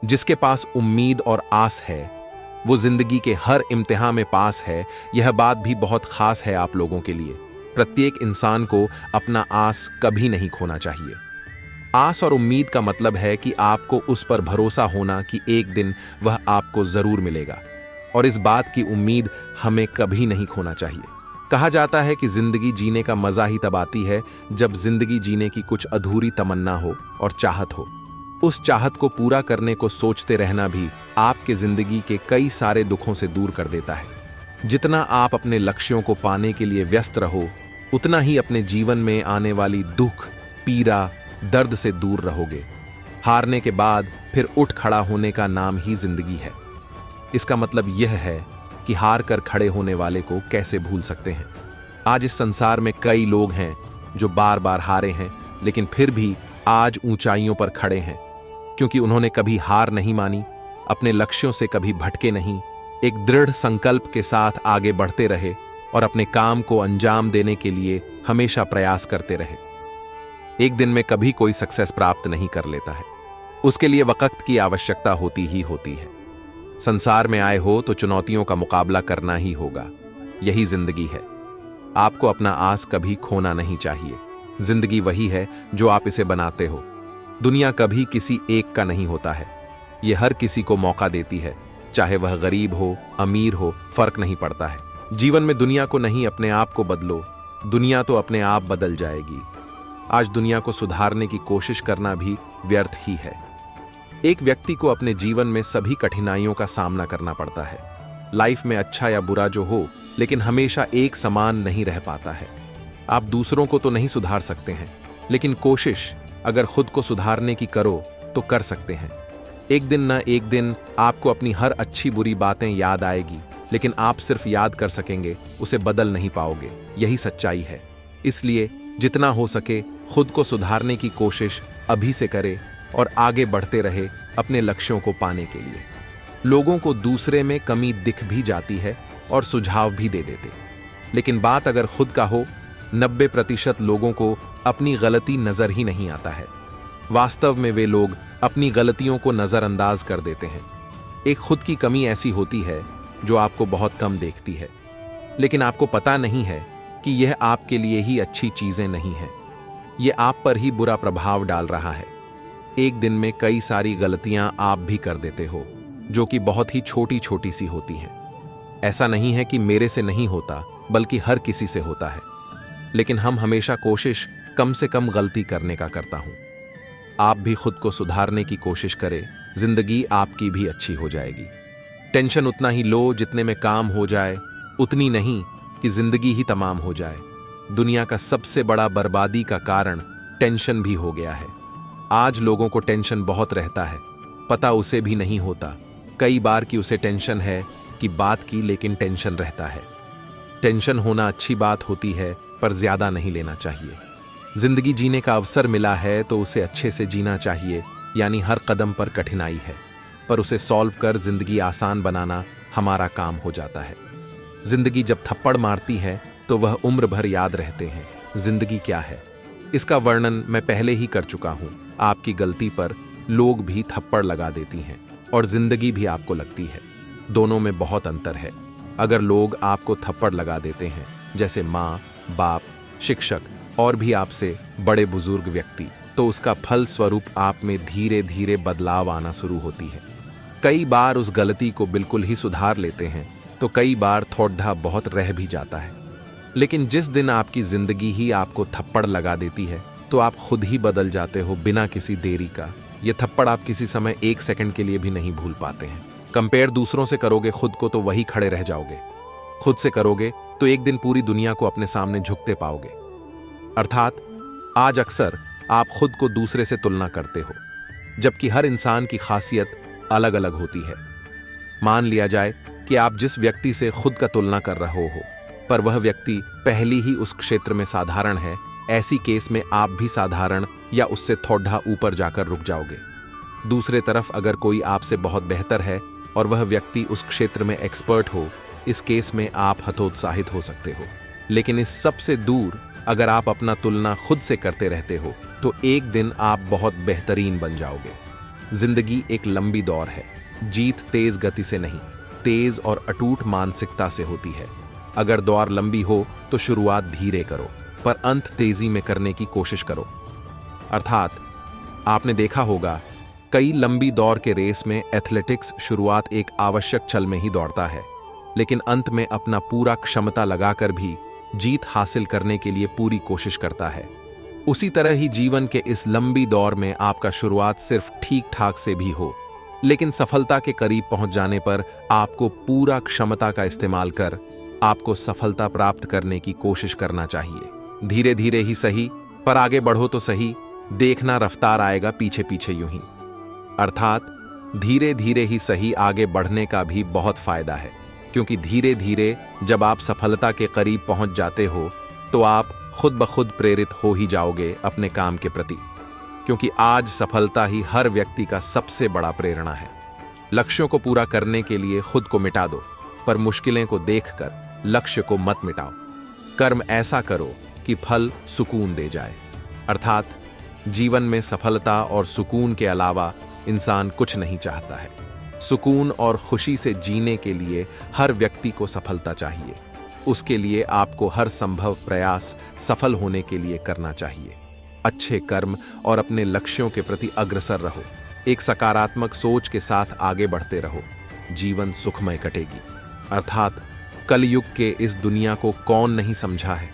जिसके पास उम्मीद और आस है वो जिंदगी के हर इम्तिहान में पास है। यह बात भी बहुत खास है आप लोगों के लिए। प्रत्येक इंसान को अपना आस कभी नहीं खोना चाहिए। आस और उम्मीद का मतलब है कि आपको उस पर भरोसा होना कि एक दिन वह आपको जरूर मिलेगा, और इस बात की उम्मीद हमें कभी नहीं खोना चाहिए। कहा जाता है कि जिंदगी जीने का मजा ही तब आती है जब जिंदगी जीने की कुछ अधूरी तमन्ना हो और चाहत हो। उस चाहत को पूरा करने को सोचते रहना भी आपके जिंदगी के कई सारे दुखों से दूर कर देता है। जितना आप अपने लक्ष्यों को पाने के लिए व्यस्त रहो, उतना ही अपने जीवन में आने वाली दुख, पीड़ा, दर्द से दूर रहोगे। हारने के बाद फिर उठ खड़ा होने का नाम ही जिंदगी है। इसका मतलब यह है कि हार कर खड़े होने वाले को कैसे भूल सकते हैं। आज इस संसार में कई लोग हैं जो बार बार हारे हैं, लेकिन फिर भी आज ऊंचाइयों पर खड़े हैं, क्योंकि उन्होंने कभी हार नहीं मानी, अपने लक्ष्यों से कभी भटके नहीं, एक दृढ़ संकल्प के साथ आगे बढ़ते रहे और अपने काम को अंजाम देने के लिए हमेशा प्रयास करते रहे। एक दिन में कभी कोई सक्सेस प्राप्त नहीं कर लेता है, उसके लिए वक्त की आवश्यकता होती ही होती है। संसार में आए हो तो चुनौतियों का मुकाबला करना ही होगा, यही जिंदगी है। आपको अपना आस कभी खोना नहीं चाहिए। जिंदगी वही है जो आप इसे बनाते हो। दुनिया कभी किसी एक का नहीं होता है, यह हर किसी को मौका देती है, चाहे वह गरीब हो, अमीर हो, फर्क नहीं पड़ता है। जीवन में दुनिया को नहीं अपने आप को बदलो, दुनिया तो अपने आप बदल जाएगी। आज दुनिया को सुधारने की कोशिश करना भी व्यर्थ ही है। एक व्यक्ति को अपने जीवन में सभी कठिनाइयों का सामना करना पड़ता है। लाइफ में अच्छा या बुरा जो हो, लेकिन हमेशा एक समान नहीं रह पाता है। आप दूसरों को तो नहीं सुधार सकते हैं, लेकिन कोशिश अगर खुद को सुधारने की करो तो कर सकते हैं। एक दिन ना एक दिन आपको अपनी हर अच्छी बुरी बातें याद आएगी, लेकिन आप सिर्फ याद कर सकेंगे, उसे बदल नहीं पाओगे। यही सच्चाई है। इसलिए जितना हो सके खुद को सुधारने की कोशिश अभी से करें और आगे बढ़ते रहे अपने लक्ष्यों को पाने के लिए। लोगों को दूसरे में कमी दिख भी जाती है और सुझाव भी दे देते, लेकिन बात अगर खुद का हो, 90% लोगों को अपनी गलती नजर ही नहीं आता है। वास्तव में वे लोग अपनी गलतियों को नजरअंदाज कर देते हैं। एक खुद की कमी ऐसी होती है जो आपको बहुत कम देखती है, लेकिन आपको पता नहीं है कि यह आपके लिए ही अच्छी चीजें नहीं है, यह आप पर ही बुरा प्रभाव डाल रहा है। एक दिन में कई सारी गलतियां आप भी कर देते हो, जो कि बहुत ही छोटी छोटी सी होती हैं। ऐसा नहीं है कि मेरे से नहीं होता, बल्कि हर किसी से होता है, लेकिन हम हमेशा कोशिश कम से कम गलती करने का करता हूं। आप भी खुद को सुधारने की कोशिश करें, जिंदगी आपकी भी अच्छी हो जाएगी। टेंशन उतना ही लो जितने में काम हो जाए, उतनी नहीं कि जिंदगी ही तमाम हो जाए। दुनिया का सबसे बड़ा बर्बादी का कारण टेंशन भी हो गया है। आज लोगों को टेंशन बहुत रहता है, पता उसे भी नहीं होता कई बार कि उसे टेंशन है कि बात की, लेकिन टेंशन रहता है। टेंशन होना अच्छी बात होती है, पर ज्यादा नहीं लेना चाहिए। जिंदगी जीने का अवसर मिला है तो उसे अच्छे से जीना चाहिए, यानी हर कदम पर कठिनाई है, पर उसे सॉल्व कर जिंदगी आसान बनाना हमारा काम हो जाता है। जिंदगी जब थप्पड़ मारती है तो वह उम्र भर याद रहते हैं। जिंदगी क्या है, इसका वर्णन मैं पहले ही कर चुका हूं। आपकी गलती पर लोग भी थप्पड़ लगा देती हैं और जिंदगी भी आपको लगती है। दोनों में बहुत अंतर है। अगर लोग आपको थप्पड़ लगा देते हैं, जैसे माँ, बाप, शिक्षक और भी आपसे बड़े बुजुर्ग व्यक्ति, तो उसका फल स्वरूप आप में धीरे धीरे बदलाव आना शुरू होती है। कई बार उस गलती को बिल्कुल ही सुधार लेते हैं, तो कई बार थोड़ा बहुत रह भी जाता है। लेकिन जिस दिन आपकी जिंदगी ही आपको थप्पड़ लगा देती है, तो आप खुद ही बदल जाते हो बिना किसी देरी का। यह थप्पड़ आप किसी समय 1 सेकंड के लिए भी नहीं भूल पाते हैं। कंपेयर दूसरों से करोगे खुद को तो वही खड़े रह जाओगे। खुद से करोगे तो एक दिन पूरी दुनिया को अपने सामने झुकते पाओगे। अर्थात आज अक्सर आप खुद को दूसरे से तुलना करते हो, जबकि हर इंसान की खासियत अलग अलग होती है। मान लिया जाए कि आप जिस व्यक्ति से खुद का तुलना कर रहे हो, पर वह व्यक्ति पहली ही उस क्षेत्र में साधारण है। ऐसी केस में आप भी साधारण या उससे थोड़ा ऊपर जाकर रुक जाओगे। दूसरे तरफ अगर कोई आपसे बहुत बेहतर है और वह व्यक्ति उस क्षेत्र में एक्सपर्ट हो, इस केस में आप हतोत्साहित हो सकते हो। लेकिन इस सबसे दूर अगर आप अपना तुलना खुद से करते रहते हो, तो एक दिन आप बहुत बेहतरीन बन जाओगे। जिंदगी एक लंबी दौड़ है। जीत तेज गति से नहीं, तेज और अटूट मानसिकता से होती है। अगर दौड़ लंबी हो तो शुरुआत धीरे करो, पर अंत तेजी में करने की कोशिश करो। अर्थात आपने देखा होगा, कई लंबी दौड़ के रेस में एथलेटिक्स शुरुआत एक आवश्यक छल में ही दौड़ता है, लेकिन अंत में अपना पूरा क्षमता लगाकर भी जीत हासिल करने के लिए पूरी कोशिश करता है। उसी तरह ही जीवन के इस लंबी दौर में आपका शुरुआत सिर्फ ठीक ठाक से भी हो, लेकिन सफलता के करीब पहुंच जाने पर आपको पूरा क्षमता का इस्तेमाल कर आपको सफलता प्राप्त करने की कोशिश करना चाहिए। धीरे धीरे ही सही, पर आगे बढ़ो तो सही। देखना रफ्तार आएगा पीछे पीछे यूं ही। अर्थात धीरे धीरे ही सही, आगे बढ़ने का भी बहुत फायदा है, क्योंकि धीरे धीरे जब आप सफलता के करीब पहुंच जाते हो तो आप खुद ब खुद प्रेरित हो ही जाओगे अपने काम के प्रति, क्योंकि आज सफलता ही हर व्यक्ति का सबसे बड़ा प्रेरणा है। लक्ष्यों को पूरा करने के लिए खुद को मिटा दो, पर मुश्किलें को देखकर लक्ष्य को मत मिटाओ। कर्म ऐसा करो कि फल सुकून दे जाए। अर्थात जीवन में सफलता और सुकून के अलावा इंसान कुछ नहीं चाहता है। सुकून और खुशी से जीने के लिए हर व्यक्ति को सफलता चाहिए। उसके लिए आपको हर संभव प्रयास सफल होने के लिए करना चाहिए। अच्छे कर्म और अपने लक्ष्यों के प्रति अग्रसर रहो। एक सकारात्मक सोच के साथ आगे बढ़ते रहो। जीवन सुखमय कटेगी। अर्थात कलयुग के इस दुनिया को कौन नहीं समझा है।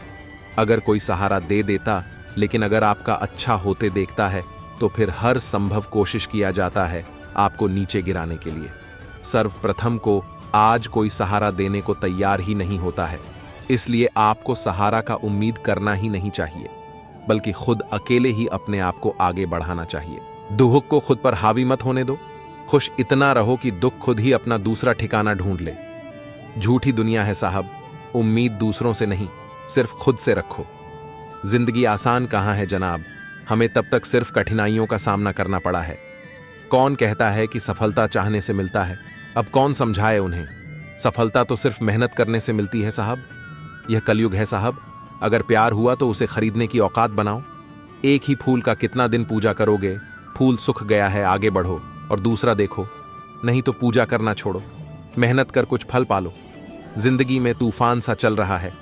अगर कोई सहारा दे देता, लेकिन अगर आपका अच्छा होते देखता है तो फिर हर संभव कोशिश किया जाता है आपको नीचे गिराने के लिए। सर्वप्रथम को आज कोई सहारा देने को तैयार ही नहीं होता है, इसलिए आपको सहारा का उम्मीद करना ही नहीं चाहिए, बल्कि खुद अकेले ही अपने आप को आगे बढ़ाना चाहिए। दुख को खुद पर हावी मत होने दो। खुश इतना रहो कि दुख खुद ही अपना दूसरा ठिकाना ढूंढ ले। झूठी दुनिया है साहब, उम्मीद दूसरों से नहीं, सिर्फ खुद से रखो। जिंदगी आसान कहाँ है जनाब, हमें तब तक सिर्फ कठिनाइयों का सामना करना पड़ा है। कौन कहता है कि सफलता चाहने से मिलता है? अब कौन समझाए उन्हें? सफलता तो सिर्फ मेहनत करने से मिलती है साहब। यह कलयुग है साहब। अगर प्यार हुआ तो उसे खरीदने की औकात बनाओ। एक ही फूल का कितना दिन पूजा करोगे? फूल सूख गया है, आगे बढ़ो और दूसरा देखो, नहीं तो पूजा करना छोड़ो। मेहनत कर कुछ फल पालो। जिंदगी में तूफान सा चल रहा है,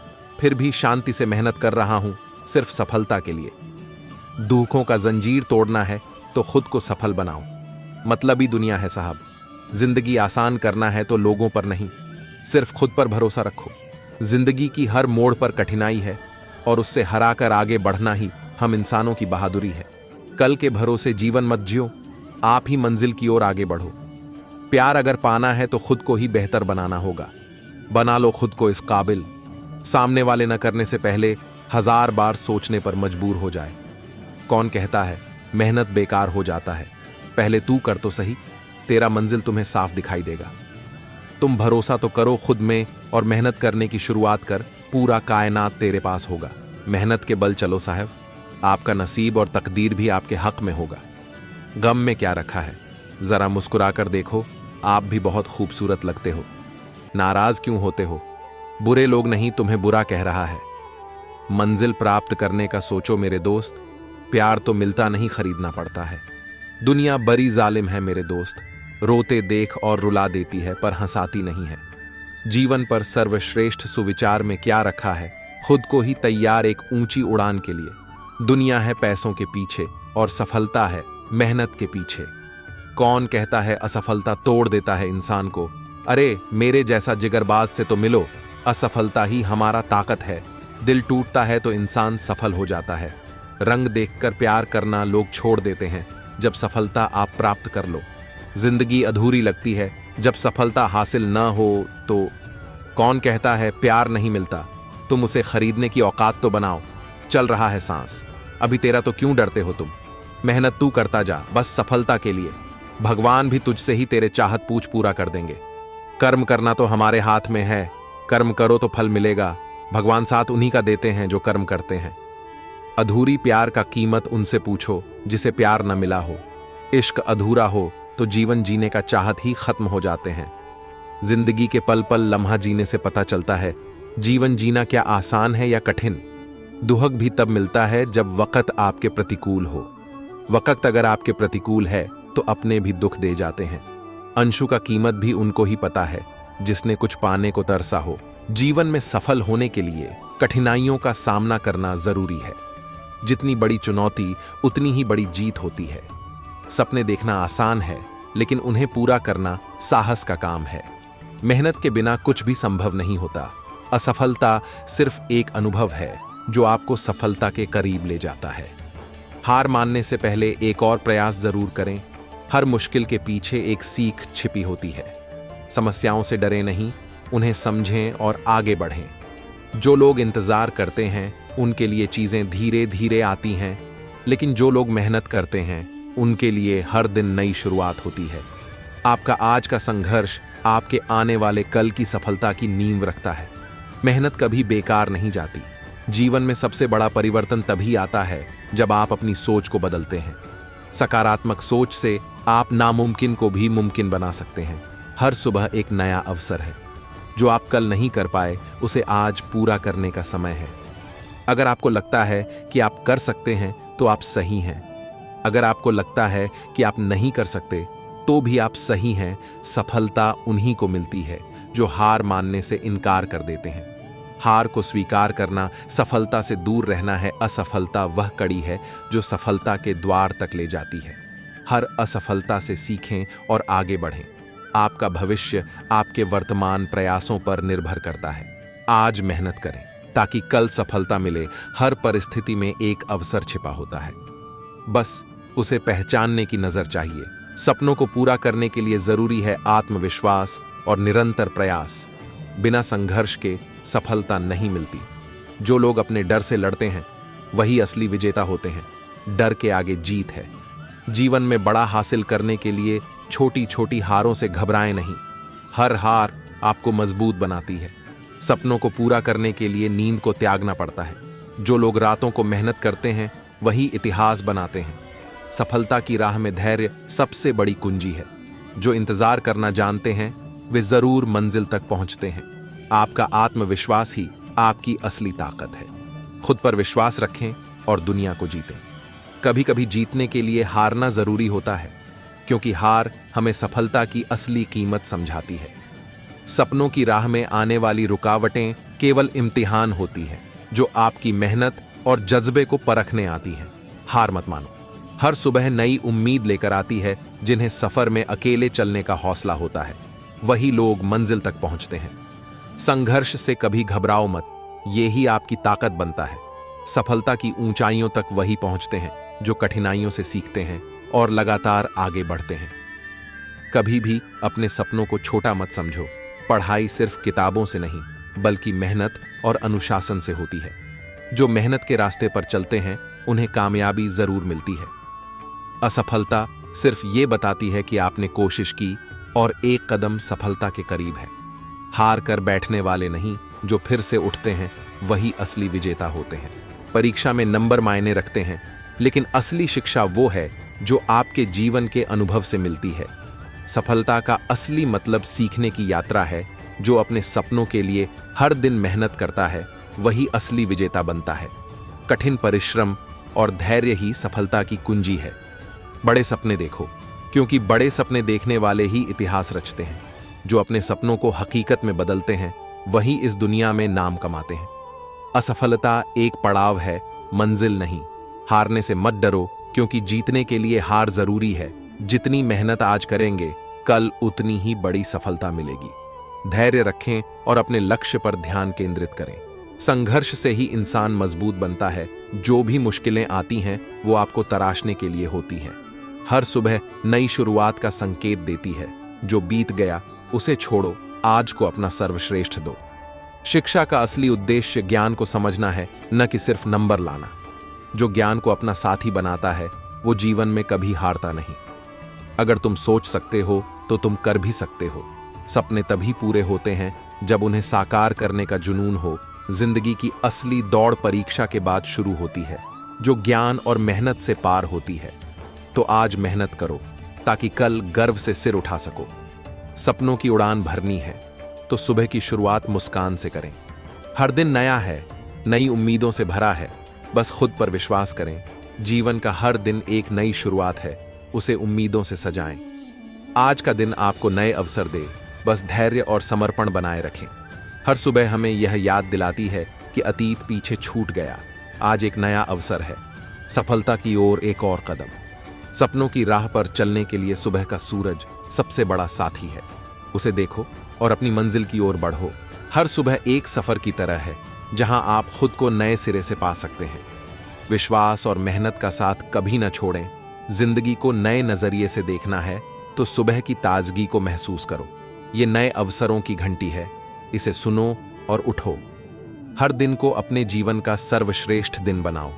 फिर भी शांति से मेहनत कर रहा हूं, सिर्फ सफलता के लिए। दुखों का जंजीर तोड़ना है तो खुद को सफल बनाओ। मतलबी दुनिया है साहब। जिंदगी आसान करना है तो लोगों पर नहीं, सिर्फ खुद पर भरोसा रखो। जिंदगी की हर मोड़ पर कठिनाई है और उससे हराकर आगे बढ़ना ही हम इंसानों की बहादुरी है। कल के भरोसे जीवन मत जियो, आप ही मंजिल की ओर आगे बढ़ो। प्यार अगर पाना है तो खुद को ही बेहतर बनाना होगा। बना लो खुद को इस काबिल, सामने वाले न करने से पहले 1000 बार सोचने पर मजबूर हो जाए। कौन कहता है मेहनत बेकार हो जाता है? पहले तू कर तो सही, तेरा मंजिल तुम्हें साफ दिखाई देगा। तुम भरोसा तो करो खुद में और मेहनत करने की शुरुआत कर, पूरा कायनात तेरे पास होगा। मेहनत के बल चलो साहब, आपका नसीब और तकदीर भी आपके हक में होगा। गम में क्या रखा है, जरा मुस्कुराकर देखो, आप भी बहुत खूबसूरत लगते हो। नाराज क्यों होते हो? बुरे लोग नहीं तुम्हें बुरा कह रहा है। मंजिल प्राप्त करने का सोचो मेरे दोस्त, प्यार तो मिलता नहीं, खरीदना पड़ता है। दुनिया बड़ी जालिम है मेरे दोस्त, रोते देख और रुला देती है पर हंसाती नहीं है। जीवन पर सर्वश्रेष्ठ सुविचार में क्या रखा है? खुद को ही तैयार एक ऊंची उड़ान के लिए। दुनिया है पैसों के पीछे और सफलता है मेहनत के पीछे। कौन कहता है असफलता तोड़ देता है इंसान को? अरे मेरे जैसा जिगरबाज से तो मिलो, असफलता ही हमारा ताकत है। दिल टूटता है तो इंसान सफल हो जाता है। रंग देखकर प्यार करना लोग छोड़ देते हैं जब सफलता आप प्राप्त कर लो। जिंदगी अधूरी लगती है जब सफलता हासिल न हो तो। कौन कहता है प्यार नहीं मिलता? तुम उसे खरीदने की औकात तो बनाओ। चल रहा है सांस, अभी तेरा तो क्यों डरते हो तुम? मेहनत तू करता जा, बस सफलता के लिए। भगवान भी तुझसे ही तेरे चाहत पूछ पूरा कर देंगे। कर्म करना तो हमारे हाथ में है, कर्म करो तो फल मिलेगा। भगवान साथ उन्हीं का देते हैं जो कर्म करते हैं। अधूरी प्यार का कीमत उनसे पूछो जिसे प्यार न मिला हो। इश्क अधूरा हो तो जीवन जीने का चाहत ही खत्म हो जाते हैं। जिंदगी के पल पल लम्हा जीने से पता चलता है जीवन जीना क्या आसान है या कठिन। दुहक भी तब मिलता है जब वक्त आपके प्रतिकूल हो। वक्त अगर आपके प्रतिकूल है तो अपने भी दुख दे जाते हैं। अंशु का कीमत भी उनको ही पता है जिसने कुछ पाने को तरसा हो। जीवन में सफल होने के लिए कठिनाइयों का सामना करना जरूरी है। जितनी बड़ी चुनौती उतनी ही बड़ी जीत होती है। सपने देखना आसान है, लेकिन उन्हें पूरा करना साहस का काम है। मेहनत के बिना कुछ भी संभव नहीं होता। असफलता सिर्फ एक अनुभव है जो आपको सफलता के करीब ले जाता है। हार मानने से पहले एक और प्रयास जरूर करें। हर मुश्किल के पीछे एक सीख छिपी होती है। समस्याओं से डरे नहीं, उन्हें समझें और आगे बढ़ें। जो लोग इंतजार करते हैं उनके लिए चीजें धीरे धीरे आती हैं, लेकिन जो लोग मेहनत करते हैं उनके लिए हर दिन नई शुरुआत होती है। आपका आज का संघर्ष आपके आने वाले कल की सफलता की नींव रखता है। मेहनत कभी बेकार नहीं जाती। जीवन में सबसे बड़ा परिवर्तन तभी आता है जब आप अपनी सोच को बदलते हैं। सकारात्मक सोच से आप नामुमकिन को भी मुमकिन बना सकते हैं। हर सुबह एक नया अवसर है। जो आप कल नहीं कर पाए उसे आज पूरा करने का समय है। अगर आपको लगता है कि आप कर सकते हैं तो आप सही हैं। अगर आपको लगता है कि आप नहीं कर सकते तो भी आप सही हैं। सफलता उन्हीं को मिलती है जो हार मानने से इनकार कर देते हैं। हार को स्वीकार करना सफलता से दूर रहना है। असफलता वह कड़ी है जो सफलता के द्वार तक ले जाती है। हर असफलता से सीखें और आगे बढ़ें। आपका भविष्य आपके वर्तमान प्रयासों पर निर्भर करता है। आज मेहनत करें ताकि कल सफलता मिले। हर परिस्थिति में एक अवसर छिपा होता है, बस उसे पहचानने की नजर चाहिए। सपनों को पूरा करने के लिए जरूरी है आत्मविश्वास और निरंतर प्रयास। बिना संघर्ष के सफलता नहीं मिलती। जो लोग अपने डर से लड़ते हैं वही असली विजेता होते हैं। डर के आगे जीत है। जीवन में बड़ा हासिल करने के लिए छोटी छोटी हारों से घबराएं नहीं। हर हार आपको मजबूत बनाती है। सपनों को पूरा करने के लिए नींद को त्यागना पड़ता है। जो लोग रातों को मेहनत करते हैं वही इतिहास बनाते हैं। सफलता की राह में धैर्य सबसे बड़ी कुंजी है। जो इंतजार करना जानते हैं वे जरूर मंजिल तक पहुंचते हैं। आपका आत्मविश्वास ही आपकी असली ताकत है। खुद पर विश्वास रखें और दुनिया को जीतें। कभी कभी जीतने के लिए हारना जरूरी होता है, क्योंकि हार हमें सफलता की असली कीमत समझाती है। सपनों की राह में आने वाली रुकावटें केवल इम्तिहान होती हैं, जो आपकी मेहनत और जज्बे को परखने आती हैं। हार मत मानो। हर सुबह नई उम्मीद लेकर आती है। जिन्हें सफर में अकेले चलने का हौसला होता है वही लोग मंजिल तक पहुंचते हैं। संघर्ष से कभी घबराओ मत, ये ही आपकी ताकत बनता है। सफलता की ऊंचाइयों तक वही पहुंचते हैं जो कठिनाइयों से सीखते हैं और लगातार आगे बढ़ते हैं। कभी भी अपने सपनों को छोटा मत समझो। पढ़ाई सिर्फ किताबों से नहीं बल्कि मेहनत और अनुशासन से होती है। जो मेहनत के रास्ते पर चलते हैं उन्हें कामयाबी जरूर मिलती है। असफलता सिर्फ ये बताती है कि आपने कोशिश की और एक कदम सफलता के करीब है। हार कर बैठने वाले नहीं, जो फिर से उठते हैं वही असली विजेता होते हैं। परीक्षा में नंबर मायने रखते हैं, लेकिन असली शिक्षा वो है जो आपके जीवन के अनुभव से मिलती है। सफलता का असली मतलब सीखने की यात्रा है। जो अपने सपनों के लिए हर दिन मेहनत करता है वही असली विजेता बनता है। कठिन परिश्रम और धैर्य ही सफलता की कुंजी है। बड़े सपने देखो, क्योंकि बड़े सपने देखने वाले ही इतिहास रचते हैं। जो अपने सपनों को हकीकत में बदलते हैं वही इस दुनिया में नाम कमाते हैं। असफलता एक पड़ाव है, मंजिल नहीं। हारने से मत डरो, क्योंकि जीतने के लिए हार जरूरी है। जितनी मेहनत आज करेंगे कल उतनी ही बड़ी सफलता मिलेगी। धैर्य रखें और अपने लक्ष्य पर ध्यान केंद्रित करें। संघर्ष से ही इंसान मजबूत बनता है। जो भी मुश्किलें आती हैं वो आपको तराशने के लिए होती हैं। हर सुबह नई शुरुआत का संकेत देती है। जो बीत गया उसे छोड़ो, आज को अपना सर्वश्रेष्ठ दो। शिक्षा का असली उद्देश्य ज्ञान को समझना है, न कि सिर्फ नंबर लाना। जो ज्ञान को अपना साथी बनाता है वो जीवन में कभी हारता नहीं। अगर तुम सोच सकते हो तो तुम कर भी सकते हो। सपने तभी पूरे होते हैं जब उन्हें साकार करने का जुनून हो। जिंदगी की असली दौड़ परीक्षा के बाद शुरू होती है, जो ज्ञान और मेहनत से पार होती है। तो आज मेहनत करो ताकि कल गर्व से सिर उठा सको। सपनों की उड़ान भरनी है तो सुबह की शुरुआत मुस्कान से करें। हर दिन नया है, नई उम्मीदों से भरा है। बस खुद पर विश्वास करें। जीवन का हर दिन एक नई शुरुआत है। उसे उम्मीदों से सजाएं। आज का दिन आपको नए अवसर दे, बस धैर्य और समर्पण बनाए रखें। हर सुबह हमें यह याद दिलाती है कि अतीत पीछे छूट गया, आज एक नया अवसर है, सफलता की ओर एक और कदम। सपनों की राह पर चलने के लिए सुबह का सूरज सबसे बड़ा साथी है। उसे देखो और अपनी मंजिल की ओर बढ़ो। हर सुबह एक सफर की तरह है, जहां आप खुद को नए सिरे से पा सकते हैं। विश्वास और मेहनत का साथ कभी न छोड़ें। जिंदगी को नए नजरिए से देखना है तो सुबह की ताजगी को महसूस करो। ये नए अवसरों की घंटी है, इसे सुनो और उठो। हर दिन को अपने जीवन का सर्वश्रेष्ठ दिन बनाओ।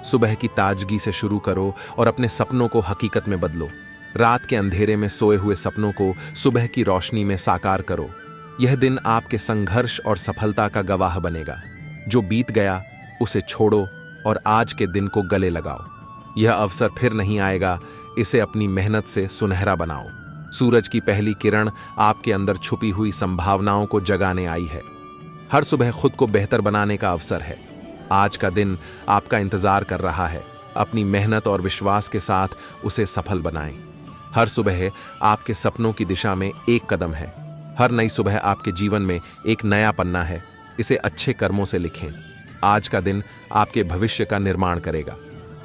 सुबह की ताजगी से शुरू करो और अपने सपनों को हकीकत में बदलो। रात के अंधेरे में सोए हुए सपनों को सुबह की रोशनी में साकार करो। यह दिन आपके संघर्ष और सफलता का गवाह बनेगा। जो बीत गया उसे छोड़ो और आज के दिन को गले लगाओ। यह अवसर फिर नहीं आएगा, इसे अपनी मेहनत से सुनहरा बनाओ। सूरज की पहली किरण आपके अंदर छुपी हुई संभावनाओं को जगाने आई है। हर सुबह खुद को बेहतर बनाने का अवसर है। आज का दिन आपका इंतजार कर रहा है। अपनी मेहनत और विश्वास के साथ उसे सफल बनाएं। हर सुबह आपके सपनों की दिशा में एक कदम है। हर नई सुबह आपके जीवन में एक नया पन्ना है, इसे अच्छे कर्मों से लिखें। आज का दिन आपके भविष्य का निर्माण करेगा।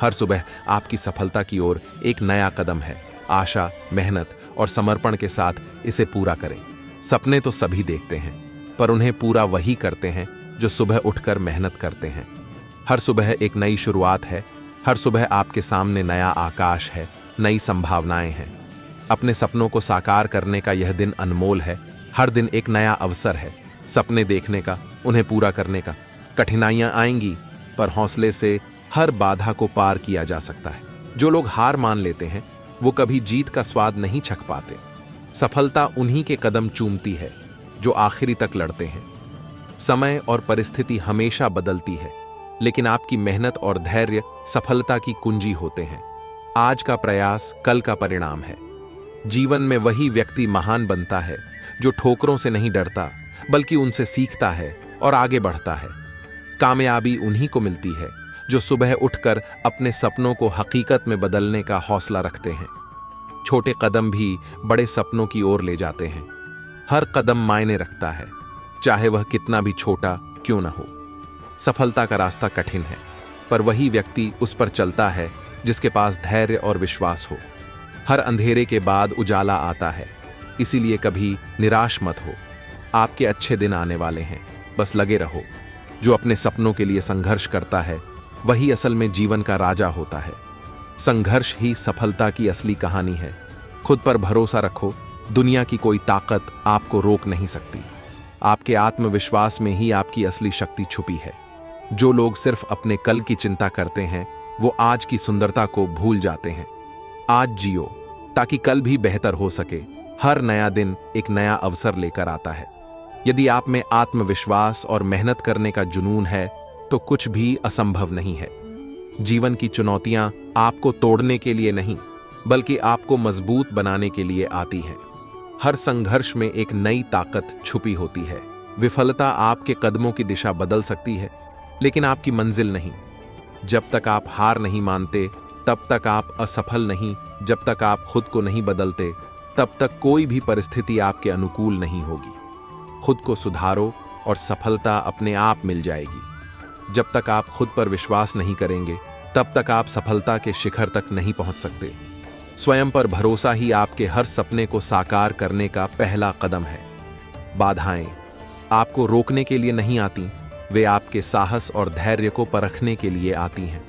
हर सुबह आपकी सफलता की ओर एक नया कदम है। आशा, मेहनत और समर्पण के साथ इसे पूरा करें। सपने तो सभी देखते हैं, पर उन्हें पूरा वही करते हैं जो सुबह उठकर मेहनत करते हैं। हर सुबह एक नई शुरुआत है। हर सुबह आपके सामने नया आकाश है, नई संभावनाएं हैं। अपने सपनों को साकार करने का यह दिन अनमोल है। हर दिन एक नया अवसर है सपने देखने का, उन्हें पूरा करने का। कठिनाइयां आएंगी, पर हौसले से हर बाधा को पार किया जा सकता है। जो लोग हार मान लेते हैं वो कभी जीत का स्वाद नहीं चख पाते। सफलता उन्हीं के कदम चूमती है जो आखिरी तक लड़ते हैं। समय और परिस्थिति हमेशा बदलती है, लेकिन आपकी मेहनत और धैर्य सफलता की कुंजी होते हैं। आज का प्रयास कल का परिणाम है। जीवन में वही व्यक्ति महान बनता है जो ठोकरों से नहीं डरता, बल्कि उनसे सीखता है और आगे बढ़ता है। कामयाबी उन्हीं को मिलती है जो सुबह उठकर अपने सपनों को हकीकत में बदलने का हौसला रखते हैं। छोटे कदम भी बड़े सपनों की ओर ले जाते हैं। हर कदम मायने रखता है, चाहे वह कितना भी छोटा क्यों न हो। सफलता का रास्ता कठिन है, पर वही व्यक्ति उस पर चलता है जिसके पास धैर्य और विश्वास हो। हर अंधेरे के बाद उजाला आता है, इसीलिए कभी निराश मत हो। आपके अच्छे दिन आने वाले हैं, बस लगे रहो। जो अपने सपनों के लिए संघर्ष करता है वही असल में जीवन का राजा होता है। संघर्ष ही सफलता की असली कहानी है। खुद पर भरोसा रखो, दुनिया की कोई ताकत आपको रोक नहीं सकती। आपके आत्मविश्वास में ही आपकी असली शक्ति छुपी है। जो लोग सिर्फ अपने कल की चिंता करते हैं वो आज की सुंदरता को भूल जाते हैं। आज जियो ताकि कल भी बेहतर हो सके। हर नया दिन एक नया अवसर लेकर आता है। यदि आप में आत्मविश्वास और मेहनत करने का जुनून है तो कुछ भी असंभव नहीं है। जीवन की चुनौतियां आपको तोड़ने के लिए नहीं, बल्कि आपको मजबूत बनाने के लिए आती हैं। हर संघर्ष में एक नई ताकत छुपी होती है। विफलता आपके कदमों की दिशा बदल सकती है, लेकिन आपकी मंजिल नहीं। जब तक आप हार नहीं मानते, तब तक आप असफल नहीं। जब तक आप खुद को नहीं बदलते, तब तक कोई भी परिस्थिति आपके अनुकूल नहीं होगी। खुद को सुधारो और सफलता अपने आप मिल जाएगी। जब तक आप खुद पर विश्वास नहीं करेंगे, तब तक आप सफलता के शिखर तक नहीं पहुंच सकते। स्वयं पर भरोसा ही आपके हर सपने को साकार करने का पहला कदम है। बाधाएं आपको रोकने के लिए नहीं आती, वे आपके साहस और धैर्य को परखने के लिए आती हैं।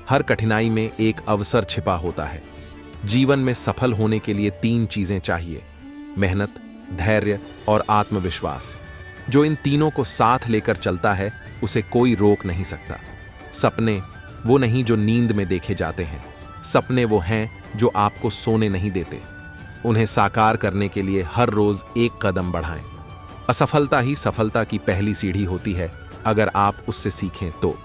हर कठिनाई में एक अवसर छिपा होता है। जीवन में सफल होने के लिए 3 चीजें चाहिए: मेहनत, धैर्य और आत्मविश्वास। जो इन तीनों को साथ लेकर चलता है उसे कोई रोक नहीं सकता। सपने वो नहीं जो नींद में देखे जाते हैं, सपने वो हैं जो आपको सोने नहीं देते। उन्हें साकार करने के लिए हर रोज एक कदम बढ़ाएं। असफलता ही सफलता की पहली सीढ़ी होती है, अगर आप उससे सीखें तो।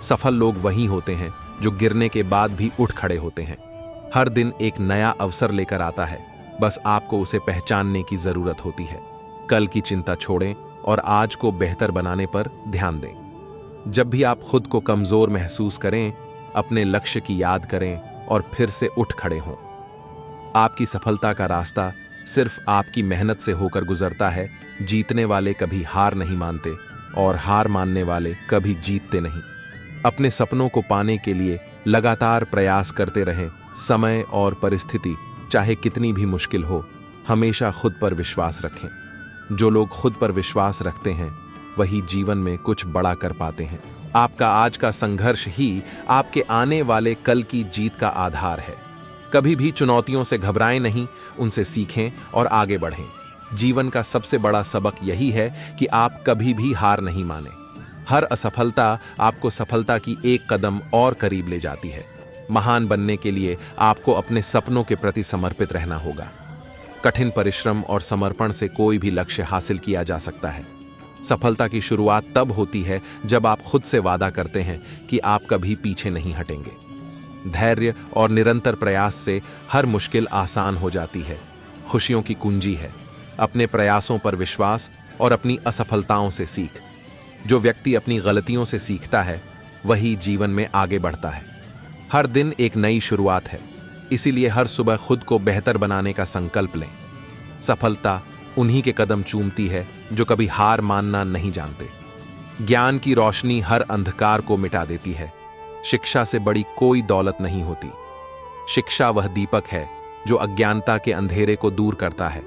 सफल लोग वही होते हैं जो गिरने के बाद भी उठ खड़े होते हैं। हर दिन एक नया अवसर लेकर आता है, बस आपको उसे पहचानने की जरूरत होती है। कल की चिंता छोड़ें और आज को बेहतर बनाने पर ध्यान दें। जब भी आप खुद को कमजोर महसूस करें, अपने लक्ष्य की याद करें और फिर से उठ खड़े हों। आपकी सफलता का रास्ता सिर्फ आपकी मेहनत से होकर गुजरता है। जीतने वाले कभी हार नहीं मानते और हार मानने वाले कभी जीतते नहीं। अपने सपनों को पाने के लिए लगातार प्रयास करते रहें। समय और परिस्थिति चाहे कितनी भी मुश्किल हो, हमेशा खुद पर विश्वास रखें। जो लोग खुद पर विश्वास रखते हैं वही जीवन में कुछ बड़ा कर पाते हैं। आपका आज का संघर्ष ही आपके आने वाले कल की जीत का आधार है। कभी भी चुनौतियों से घबराएं नहीं, उनसे सीखें और आगे बढ़ें। जीवन का सबसे बड़ा सबक यही है कि आप कभी भी हार नहीं माने। हर असफलता आपको सफलता की एक कदम और करीब ले जाती है। महान बनने के लिए आपको अपने सपनों के प्रति समर्पित रहना होगा। कठिन परिश्रम और समर्पण से कोई भी लक्ष्य हासिल किया जा सकता है। सफलता की शुरुआत तब होती है जब आप खुद से वादा करते हैं कि आप कभी पीछे नहीं हटेंगे। धैर्य और निरंतर प्रयास से हर मुश्किल आसान हो जाती है। खुशियों की कुंजी है अपने प्रयासों पर विश्वास और अपनी असफलताओं से सीख। जो व्यक्ति अपनी गलतियों से सीखता है वही जीवन में आगे बढ़ता है। हर दिन एक नई शुरुआत है, इसीलिए हर सुबह खुद को बेहतर बनाने का संकल्प लें। सफलता उन्हीं के कदम चूमती है जो कभी हार मानना नहीं जानते। ज्ञान की रोशनी हर अंधकार को मिटा देती है। शिक्षा से बड़ी कोई दौलत नहीं होती। शिक्षा वह दीपक है जो अज्ञानता के अंधेरे को दूर करता है।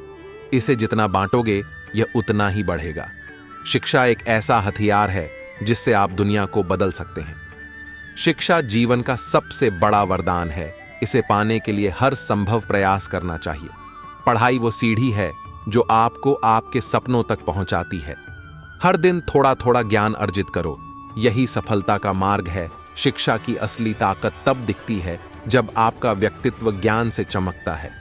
इसे जितना बांटोगे यह उतना ही बढ़ेगा। शिक्षा एक ऐसा हथियार है जिससे आप दुनिया को बदल सकते हैं। शिक्षा जीवन का सबसे बड़ा वरदान है। इसे पाने के लिए हर संभव प्रयास करना चाहिए। पढ़ाई वो सीढ़ी है जो आपको आपके सपनों तक पहुंचाती है। हर दिन थोड़ा थोड़ा ज्ञान अर्जित करो, यही सफलता का मार्ग है। शिक्षा की असली ताकत तब दिखती है जब आपका व्यक्तित्व ज्ञान से चमकता है।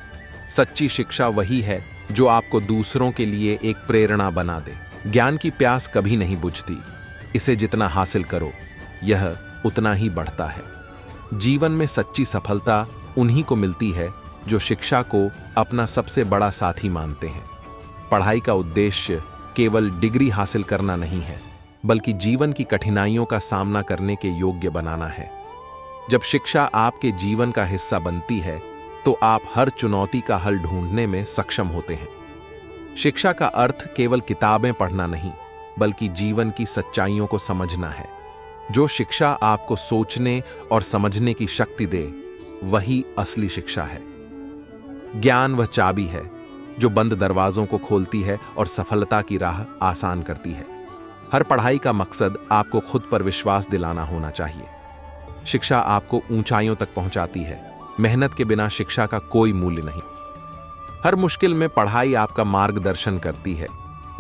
सच्ची शिक्षा वही है जो आपको दूसरों के लिए एक प्रेरणा बना दे। ज्ञान की प्यास कभी नहीं बुझती। इसे जितना हासिल करो यह उतना ही बढ़ता है। जीवन में सच्ची सफलता उन्हीं को मिलती है जो शिक्षा को अपना सबसे बड़ा साथी मानते हैं। पढ़ाई का उद्देश्य केवल डिग्री हासिल करना नहीं है, बल्कि जीवन की कठिनाइयों का सामना करने के योग्य बनाना है। जब शिक्षा आपके जीवन का हिस्सा बनती है तो आप हर चुनौती का हल ढूंढने में सक्षम होते हैं। शिक्षा का अर्थ केवल किताबें पढ़ना नहीं, बल्कि जीवन की सच्चाइयों को समझना है। जो शिक्षा आपको सोचने और समझने की शक्ति दे, वही असली शिक्षा है। ज्ञान वह चाबी है जो बंद दरवाजों को खोलती है और सफलता की राह आसान करती है। हर पढ़ाई का मकसद आपको खुद पर विश्वास दिलाना होना चाहिए। शिक्षा आपको ऊंचाइयों तक पहुंचाती है। मेहनत के बिना शिक्षा का कोई मूल्य नहीं। हर मुश्किल में पढ़ाई आपका मार्गदर्शन करती है।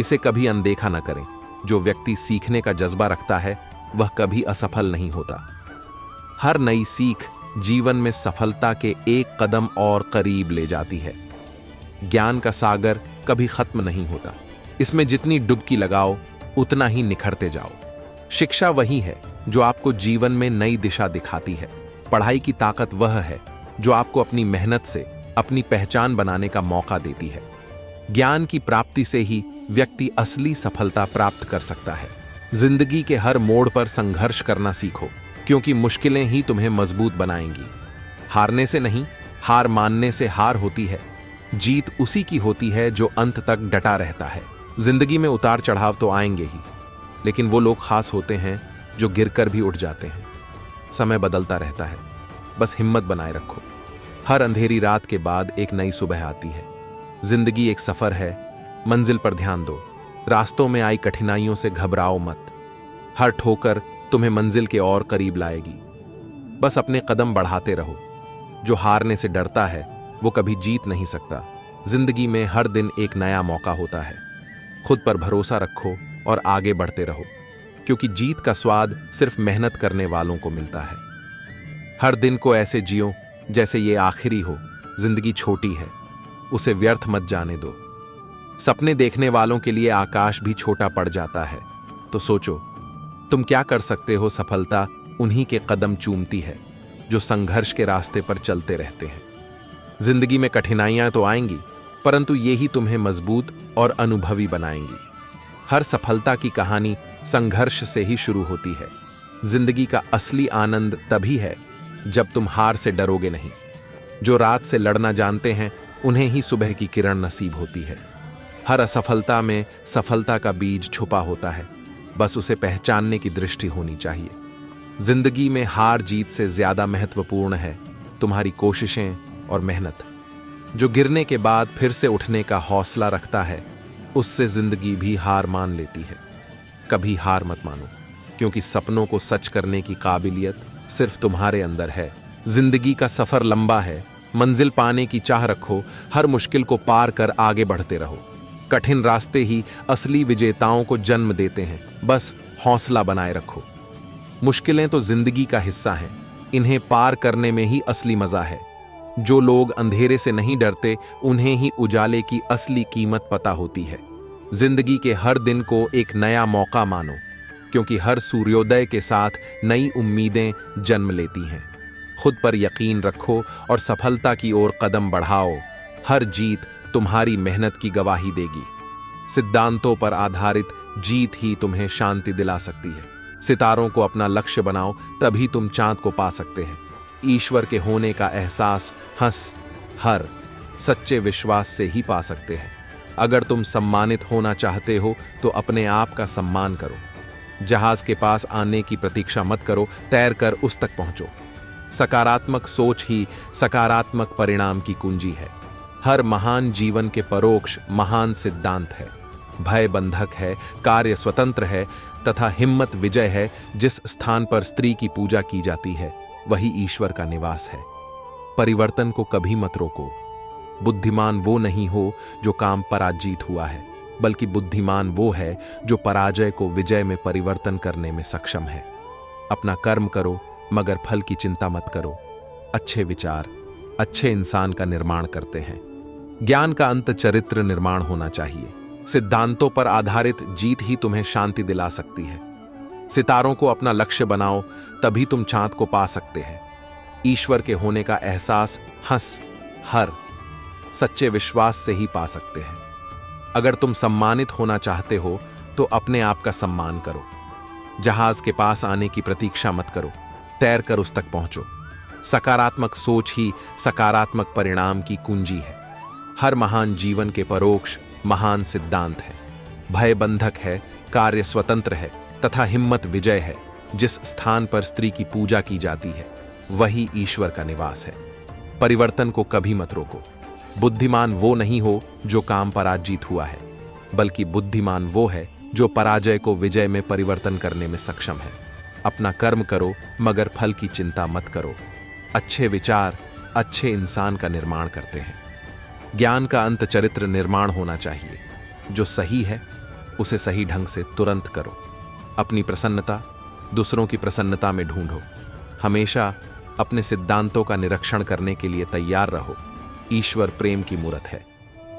इसे कभी अनदेखा न करें। जो व्यक्ति सीखने का जज्बा रखता है वह कभी असफल नहीं होता। हर नई सीख जीवन में सफलता के एक कदम और करीब ले जाती है। ज्ञान का सागर कभी खत्म नहीं होता। इसमें जितनी डुबकी लगाओ उतना ही निखरते जाओ। शिक्षा वही है जो आपको जीवन में नई दिशा दिखाती है। पढ़ाई की ताकत वह है जो आपको अपनी मेहनत से अपनी पहचान बनाने का मौका देती है। ज्ञान की प्राप्ति से ही व्यक्ति असली सफलता प्राप्त कर सकता है। जिंदगी के हर मोड़ पर संघर्ष करना सीखो, क्योंकि मुश्किलें ही तुम्हें मजबूत बनाएंगी। हारने से नहीं, हार मानने से हार होती है। जीत उसी की होती है जो अंत तक डटा रहता है। जिंदगी में उतार चढ़ाव तो आएंगे ही, लेकिन वो लोग खास होते हैं जो गिरकर भी उठ जाते हैं। समय बदलता रहता है, बस हिम्मत बनाए रखो। हर अंधेरी रात के बाद एक नई सुबह आती है। जिंदगी एक सफर है, मंजिल पर ध्यान दो। रास्तों में आई कठिनाइयों से घबराओ मत। हर ठोकर तुम्हें मंजिल के और करीब लाएगी। बस अपने कदम बढ़ाते रहो। जो हारने से डरता है वो कभी जीत नहीं सकता। जिंदगी में हर दिन एक नया मौका होता है। खुद पर भरोसा रखो और आगे बढ़ते रहो, क्योंकि जीत का स्वाद सिर्फ मेहनत करने वालों को मिलता है। हर दिन को ऐसे जियो जैसे ये आखिरी हो। जिंदगी छोटी है, उसे व्यर्थ मत जाने दो। सपने देखने वालों के लिए आकाश भी छोटा पड़ जाता है। तो सोचो, तुम क्या कर सकते हो। सफलता उन्हीं के कदम चूमती है जो संघर्ष के रास्ते पर चलते रहते हैं। जिंदगी में कठिनाइयां तो आएंगी, परंतु ये ही तुम्हें मजबूत और अनुभवी बनाएंगी। हर सफलता की कहानी संघर्ष से ही शुरू होती है। जिंदगी का असली आनंद तभी है जब तुम हार से डरोगे नहीं। जो रात से लड़ना जानते हैं उन्हें ही सुबह की किरण नसीब होती है। हर असफलता में सफलता का बीज छुपा होता है, बस उसे पहचानने की दृष्टि होनी चाहिए। जिंदगी में हार जीत से ज्यादा महत्वपूर्ण है तुम्हारी कोशिशें और मेहनत। जो गिरने के बाद फिर से उठने का हौसला रखता है, उससे जिंदगी भी हार मान लेती है। कभी हार मत मानो, क्योंकि सपनों को सच करने की काबिलियत सिर्फ तुम्हारे अंदर है। जिंदगी का सफर लंबा है, मंजिल पाने की चाह रखो, हर मुश्किल को पार कर आगे बढ़ते रहो। कठिन रास्ते ही असली विजेताओं को जन्म देते हैं, बस हौसला बनाए रखो। मुश्किलें तो जिंदगी का हिस्सा हैं, इन्हें पार करने में ही असली मजा है। जो लोग अंधेरे से नहीं डरते, उन्हें ही उजाले की असली कीमत पता होती है। जिंदगी के हर दिन को एक नया मौका मानो, क्योंकि हर सूर्योदय के साथ नई उम्मीदें जन्म लेती हैं। खुद पर यकीन रखो और सफलता की ओर कदम बढ़ाओ। हर जीत तुम्हारी मेहनत की गवाही देगी। सिद्धांतों पर आधारित जीत ही तुम्हें शांति दिला सकती है। सितारों को अपना लक्ष्य बनाओ, तभी तुम चांद को पा सकते हैं। ईश्वर के होने का एहसास हर सच्चे विश्वास से ही पा सकते हैं। अगर तुम सम्मानित होना चाहते हो तो अपने आप का सम्मान करो। जहाज के पास आने की प्रतीक्षा मत करो, तैर कर उस तक पहुंचो। सकारात्मक सोच ही सकारात्मक परिणाम की कुंजी है। हर महान जीवन के परोक्ष महान सिद्धांत है। भय बंधक है, कार्य स्वतंत्र है तथा हिम्मत विजय है। जिस स्थान पर स्त्री की पूजा की जाती है, वही ईश्वर का निवास है। परिवर्तन को कभी मत रोको। बुद्धिमान वो नहीं हो जो काम पराजित हुआ है, बल्कि बुद्धिमान वो है जो पराजय को विजय में परिवर्तन करने में सक्षम है। अपना कर्म करो, मगर फल की चिंता मत करो। अच्छे विचार अच्छे इंसान का निर्माण करते हैं। ज्ञान का अंत चरित्र निर्माण होना चाहिए। सिद्धांतों पर आधारित जीत ही तुम्हें शांति दिला सकती है। सितारों को अपना लक्ष्य बनाओ, तभी तुम चांद को पा सकते हैं। ईश्वर के होने का एहसास हर सच्चे विश्वास से ही पा सकते हैं। अगर तुम सम्मानित होना चाहते हो तो अपने आप का सम्मान करो। जहाज के पास आने की प्रतीक्षा मत करो, तैर कर उस तक पहुंचो। सकारात्मक सोच ही सकारात्मक परिणाम की कुंजी है। हर महान जीवन के परोक्ष महान सिद्धांत है। भय बंधक है, कार्य स्वतंत्र है तथा हिम्मत विजय है। जिस स्थान पर स्त्री की पूजा की जाती है, वही ईश्वर का निवास है। परिवर्तन को कभी मत रोको। बुद्धिमान वो नहीं हो जो काम पराजित हुआ है, बल्कि बुद्धिमान वो है जो पराजय को विजय में परिवर्तन करने में सक्षम है। अपना कर्म करो, मगर फल की चिंता मत करो। अच्छे विचार अच्छे इंसान का निर्माण करते हैं। ज्ञान का अंत चरित्र निर्माण होना चाहिए। जो सही है उसे सही ढंग से तुरंत करो। अपनी प्रसन्नता दूसरों की प्रसन्नता में ढूंढो। हमेशा अपने सिद्धांतों का निरीक्षण करने के लिए तैयार रहो। ईश्वर प्रेम की मूरत है।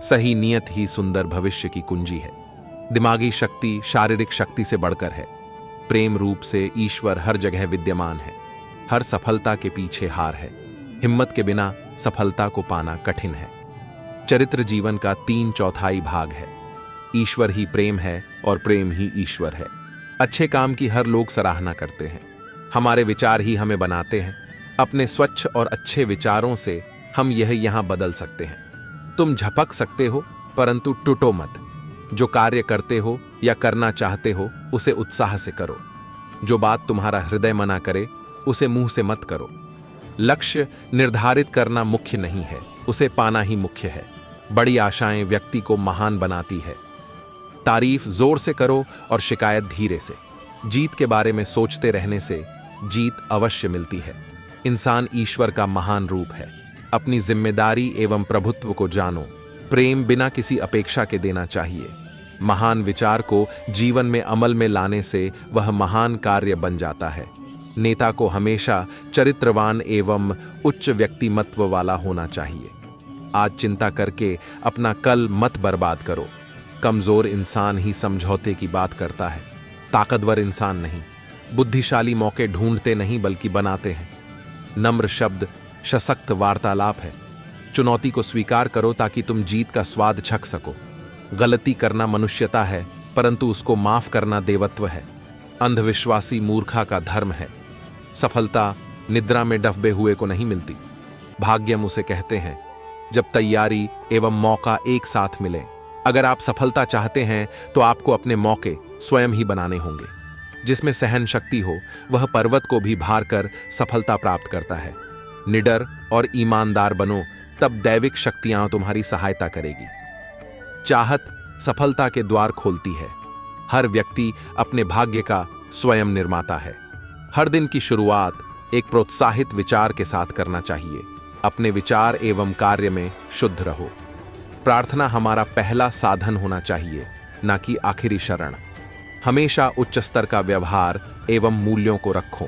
सही नियत ही सुंदर भविष्य की कुंजी है। दिमागी शक्ति शारीरिक शक्ति से बढ़कर है। प्रेम रूप से ईश्वर हर जगह विद्यमान है। हर सफलता के पीछे हार है। हिम्मत के बिना सफलता को पाना कठिन है। चरित्र जीवन का 3/4 भाग है। ईश्वर ही प्रेम है और प्रेम ही ईश्वर है। अच्छे काम की हर लोग सराहना करते हैं। हमारे विचार ही हमें बनाते हैं। अपने स्वच्छ और अच्छे विचारों से हम यह यहां बदल सकते हैं। तुम झपक सकते हो, परंतु टूटो मत। जो कार्य करते हो या करना चाहते हो, उसे उत्साह से करो। जो बात तुम्हारा हृदय मना करे, उसे मुंह से मत करो। लक्ष्य निर्धारित करना मुख्य नहीं है, उसे पाना ही मुख्य है। बड़ी आशाएं व्यक्ति को महान बनाती है। तारीफ जोर से करो और शिकायत धीरे से। जीत के बारे में सोचते रहने से जीत अवश्य मिलती है। इंसान ईश्वर का महान रूप है। अपनी जिम्मेदारी एवं प्रभुत्व को जानो। प्रेम बिना किसी अपेक्षा के देना चाहिए। महान विचार को जीवन में अमल में लाने से वह महान कार्य बन जाता है। नेता को हमेशा चरित्रवान एवं उच्च व्यक्तिमत्व वाला होना चाहिए। आज चिंता करके अपना कल मत बर्बाद करो। कमजोर इंसान ही समझौते की बात करता है, ताकतवर इंसान नहीं। बुद्धिशाली मौके ढूंढते नहीं बल्कि बनाते हैं। नम्र शब्द सशक्त वार्तालाप है। चुनौती को स्वीकार करो ताकि तुम जीत का स्वाद चख सको। गलती करना मनुष्यता है, परंतु उसको माफ करना देवत्व है। अंधविश्वासी मूर्खा का धर्म है। सफलता निद्रा में डफबे हुए को नहीं मिलती। भाग्यम उसे कहते हैं जब तैयारी एवं मौका एक साथ मिले। अगर आप सफलता चाहते हैं तो आपको अपने मौके स्वयं ही बनाने होंगे। जिसमें सहन शक्ति हो वह पर्वत को भी भार कर सफलता प्राप्त करता है। निडर और ईमानदार बनो, तब दैविक शक्तियां तुम्हारी सहायता करेगी। चाहत सफलता के द्वार खोलती है। हर व्यक्ति अपने भाग्य का स्वयं निर्माता है। हर दिन की शुरुआत एक प्रोत्साहित विचार के साथ करना चाहिए। अपने विचार एवं कार्य में शुद्ध रहो। प्रार्थना हमारा पहला साधन होना चाहिए, न कि आखिरी शरण। हमेशा उच्च स्तर का व्यवहार एवं मूल्यों को रखो।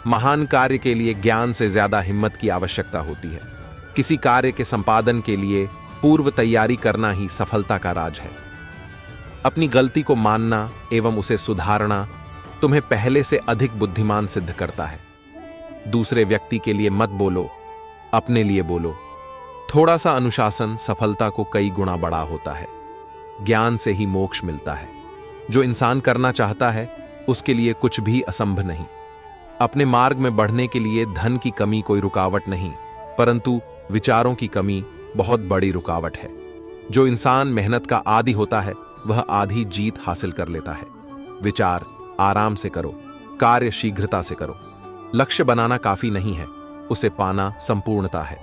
महान कार्य के लिए ज्ञान से ज्यादा हिम्मत की आवश्यकता होती है। किसी कार्य के संपादन के लिए पूर्व तैयारी करना ही सफलता का राज है। अपनी गलती को मानना एवं उसे सुधारना तुम्हें पहले से अधिक बुद्धिमान सिद्ध करता है। दूसरे व्यक्ति के लिए मत बोलो, अपने लिए बोलो। थोड़ा सा अनुशासन सफलता को कई गुना बड़ा होता है। ज्ञान से ही मोक्ष मिलता है। जो इंसान करना चाहता है उसके लिए कुछ भी असंभव नहीं। अपने मार्ग में बढ़ने के लिए धन की कमी कोई रुकावट नहीं, परंतु विचारों की कमी बहुत बड़ी रुकावट है। जो इंसान मेहनत का आदी होता है वह आधी जीत हासिल कर लेता है। विचार आराम से करो, कार्य शीघ्रता से करो। लक्ष्य बनाना काफी नहीं है, उसे पाना संपूर्णता है।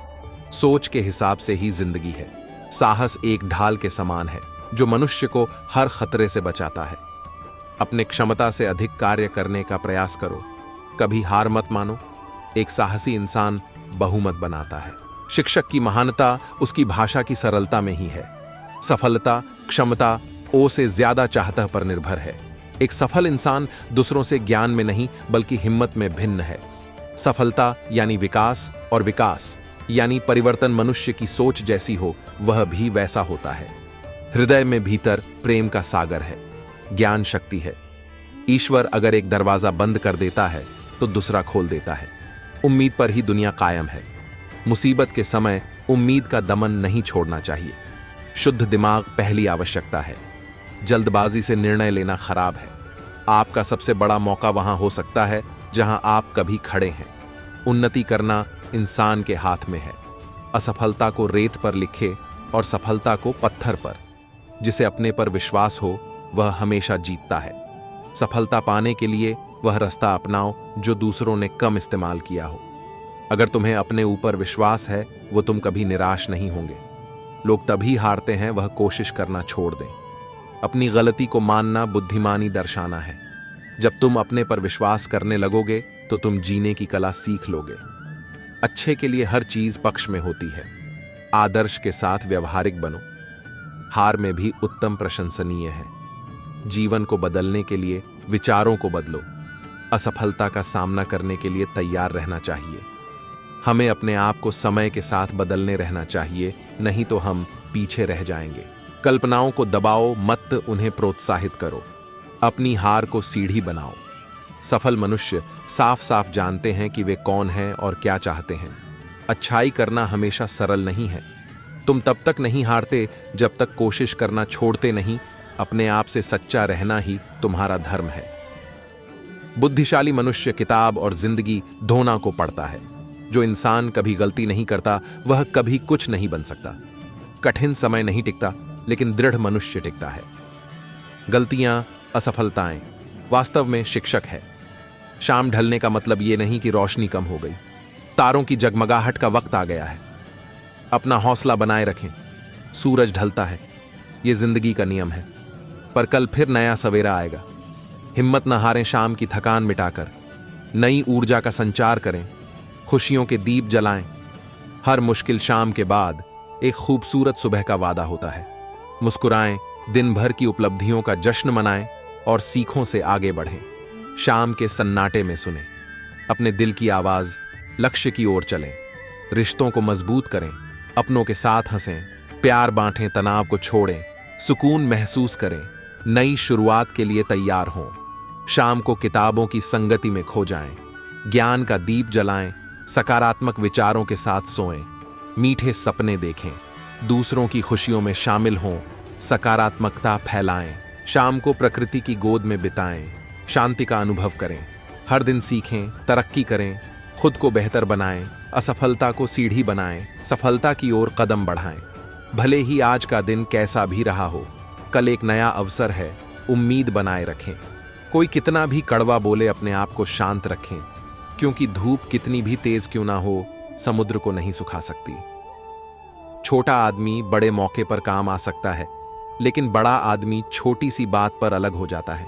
सोच के हिसाब से ही जिंदगी है। साहस एक ढाल के समान है जो मनुष्य को हर खतरे से बचाता है। अपने क्षमता से अधिक कार्य करने का प्रयास करो। कभी हार मत मानो। एक साहसी इंसान बहुमत बनाता है। शिक्षक की महानता उसकी भाषा की सरलता में ही है। सफलता क्षमता ओ से ज्यादा चाहत पर निर्भर है। एक सफल इंसान दूसरों से ज्ञान में नहीं बल्कि हिम्मत में भिन्न है। सफलता यानी विकास और विकास यानी परिवर्तन मनुष्य की सोच जैसी हो वह भी वैसा होता है। हृदय में भीतर प्रेम का सागर है, ज्ञान शक्ति है। ईश्वर अगर एक दरवाजा बंद कर देता है तो दूसरा खोल देता है। उम्मीद पर ही दुनिया कायम है। मुसीबत के समय उम्मीद का दमन नहीं छोड़ना चाहिए। शुद्ध दिमाग पहली आवश्यकता है। जल्दबाजी से निर्णय लेना खराब है। आपका सबसे बड़ा मौका वहां हो सकता है जहां आप कभी खड़े हैं। उन्नति करना इंसान के हाथ में है। असफलता को रेत पर लिखे और सफलता को पत्थर पर। जिसे अपने पर विश्वास हो वह हमेशा जीतता है। सफलता पाने के लिए वह रास्ता अपनाओ जो दूसरों ने कम इस्तेमाल किया हो। अगर तुम्हें अपने ऊपर विश्वास है वो तुम कभी निराश नहीं होंगे। लोग तभी हारते हैं वह कोशिश करना छोड़ दें। अपनी गलती को मानना बुद्धिमानी दर्शाना है। जब तुम अपने पर विश्वास करने लगोगे तो तुम जीने की कला सीख लोगे। अच्छे के लिए हर चीज पक्ष में होती है। आदर्श के साथ व्यवहारिक बनो। हार में भी उत्तम प्रशंसनीय है। जीवन को बदलने के लिए विचारों को बदलो। असफलता का सामना करने के लिए तैयार रहना चाहिए। हमें अपने आप को समय के साथ बदलने रहना चाहिए, नहीं तो हम पीछे रह जाएंगे। कल्पनाओं को दबाओ मत, उन्हें प्रोत्साहित करो। अपनी हार को सीढ़ी बनाओ। सफल मनुष्य साफ साफ जानते हैं कि वे कौन हैं और क्या चाहते हैं। अच्छाई करना हमेशा सरल नहीं है। तुम तब तक नहीं हारते जब तक कोशिश करना छोड़ते नहीं। अपने आप से सच्चा रहना ही तुम्हारा धर्म है। बुद्धिशाली मनुष्य किताब और जिंदगी दोनों को पढ़ता है। जो इंसान कभी गलती नहीं करता वह कभी कुछ नहीं बन सकता। कठिन समय नहीं टिकता लेकिन दृढ़ मनुष्य टिकता है। गलतियां असफलताएं वास्तव में शिक्षक है। शाम ढलने का मतलब यह नहीं कि रोशनी कम हो गई। तारों की जगमगाहट का वक्त आ गया है। अपना हौसला बनाए रखें। सूरज ढलता है, यह जिंदगी का नियम है, पर कल फिर नया सवेरा आएगा। हिम्मत न हारें। शाम की थकान मिटाकर नई ऊर्जा का संचार करें। खुशियों के दीप जलाएं। हर मुश्किल शाम के बाद एक खूबसूरत सुबह का वादा होता है। मुस्कुराएं, दिन भर की उपलब्धियों का जश्न मनाएं और सीखों से आगे बढ़ें। शाम के सन्नाटे में सुनें अपने दिल की आवाज। लक्ष्य की ओर चलें। रिश्तों को मजबूत करें। अपनों के साथ हंसें। प्यार बांटें, तनाव को छोड़ें। सुकून महसूस करें। नई शुरुआत के लिए तैयार हों। शाम को किताबों की संगति में खो जाएं। ज्ञान का दीप जलाएं। सकारात्मक विचारों के साथ सोएं। मीठे सपने देखें। दूसरों की खुशियों में शामिल हों। सकारात्मकता फैलाएं। शाम को प्रकृति की गोद में बिताएं। शांति का अनुभव करें। हर दिन सीखें, तरक्की करें खुद को बेहतर बनाएं, असफलता को सीढ़ी बनाएं, सफलता की ओर कदम बढ़ाएं। भले ही आज का दिन कैसा भी रहा हो, कल एक नया अवसर है, उम्मीद बनाए रखें। कोई कितना भी कड़वा बोले, अपने आप को शांत रखें, क्योंकि धूप कितनी भी तेज क्यों ना हो, समुद्र को नहीं सुखा सकती। छोटा आदमी बड़े मौके पर काम आ सकता है, लेकिन बड़ा आदमी छोटी सी बात पर अलग हो जाता है।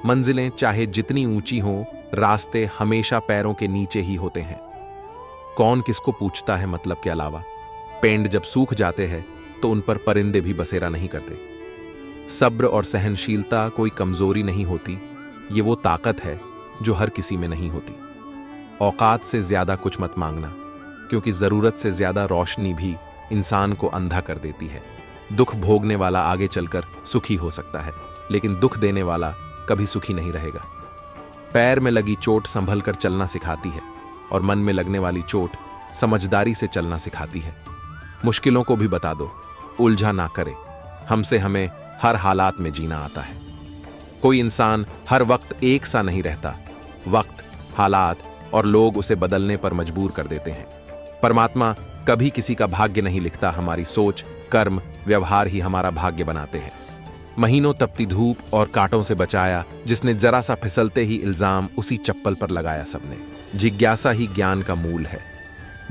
मंजिलें चाहे जितनी ऊंची हों, रास्ते हमेशा पैरों के नीचे ही होते हैं। कौन किसको पूछता है मतलब के अलावा। पेड़ जब सूख जाते हैं तो उन पर परिंदे भी बसेरा नहीं करते। सब्र और सहनशीलता कोई कमजोरी नहीं होती, ये वो ताकत है जो हर किसी में नहीं होती। औकात से ज्यादा कुछ मत मांगना, क्योंकि जरूरत से ज्यादा रोशनी भी इंसान को अंधा कर देती है। दुख भोगने वाला आगे चलकर सुखी हो सकता है, लेकिन दुख देने वाला कभी सुखी नहीं रहेगा। पैर में लगी चोट संभल कर चलना सिखाती है, और मन में लगने वाली चोट समझदारी से चलना सिखाती है। मुश्किलों को भी बता दो, उलझा ना करे। हमसे हमें हर हालात में जीना आता है। कोई इंसान हर वक्त एक सा नहीं रहता। वक्त, हालात और लोग उसे बदलने पर मजबूर कर देते हैं। परमात्मा कभी किसी का भाग्य नहीं लिखता, हमारी सोच, कर्म, व्यवहार ही हमारा भाग्य बनाते हैं। महीनों तपती धूप और कांटों से बचाया जिसने, जरा सा फिसलते ही इल्जाम उसी चप्पल पर लगाया सबने। जिज्ञासा ही ज्ञान का मूल है।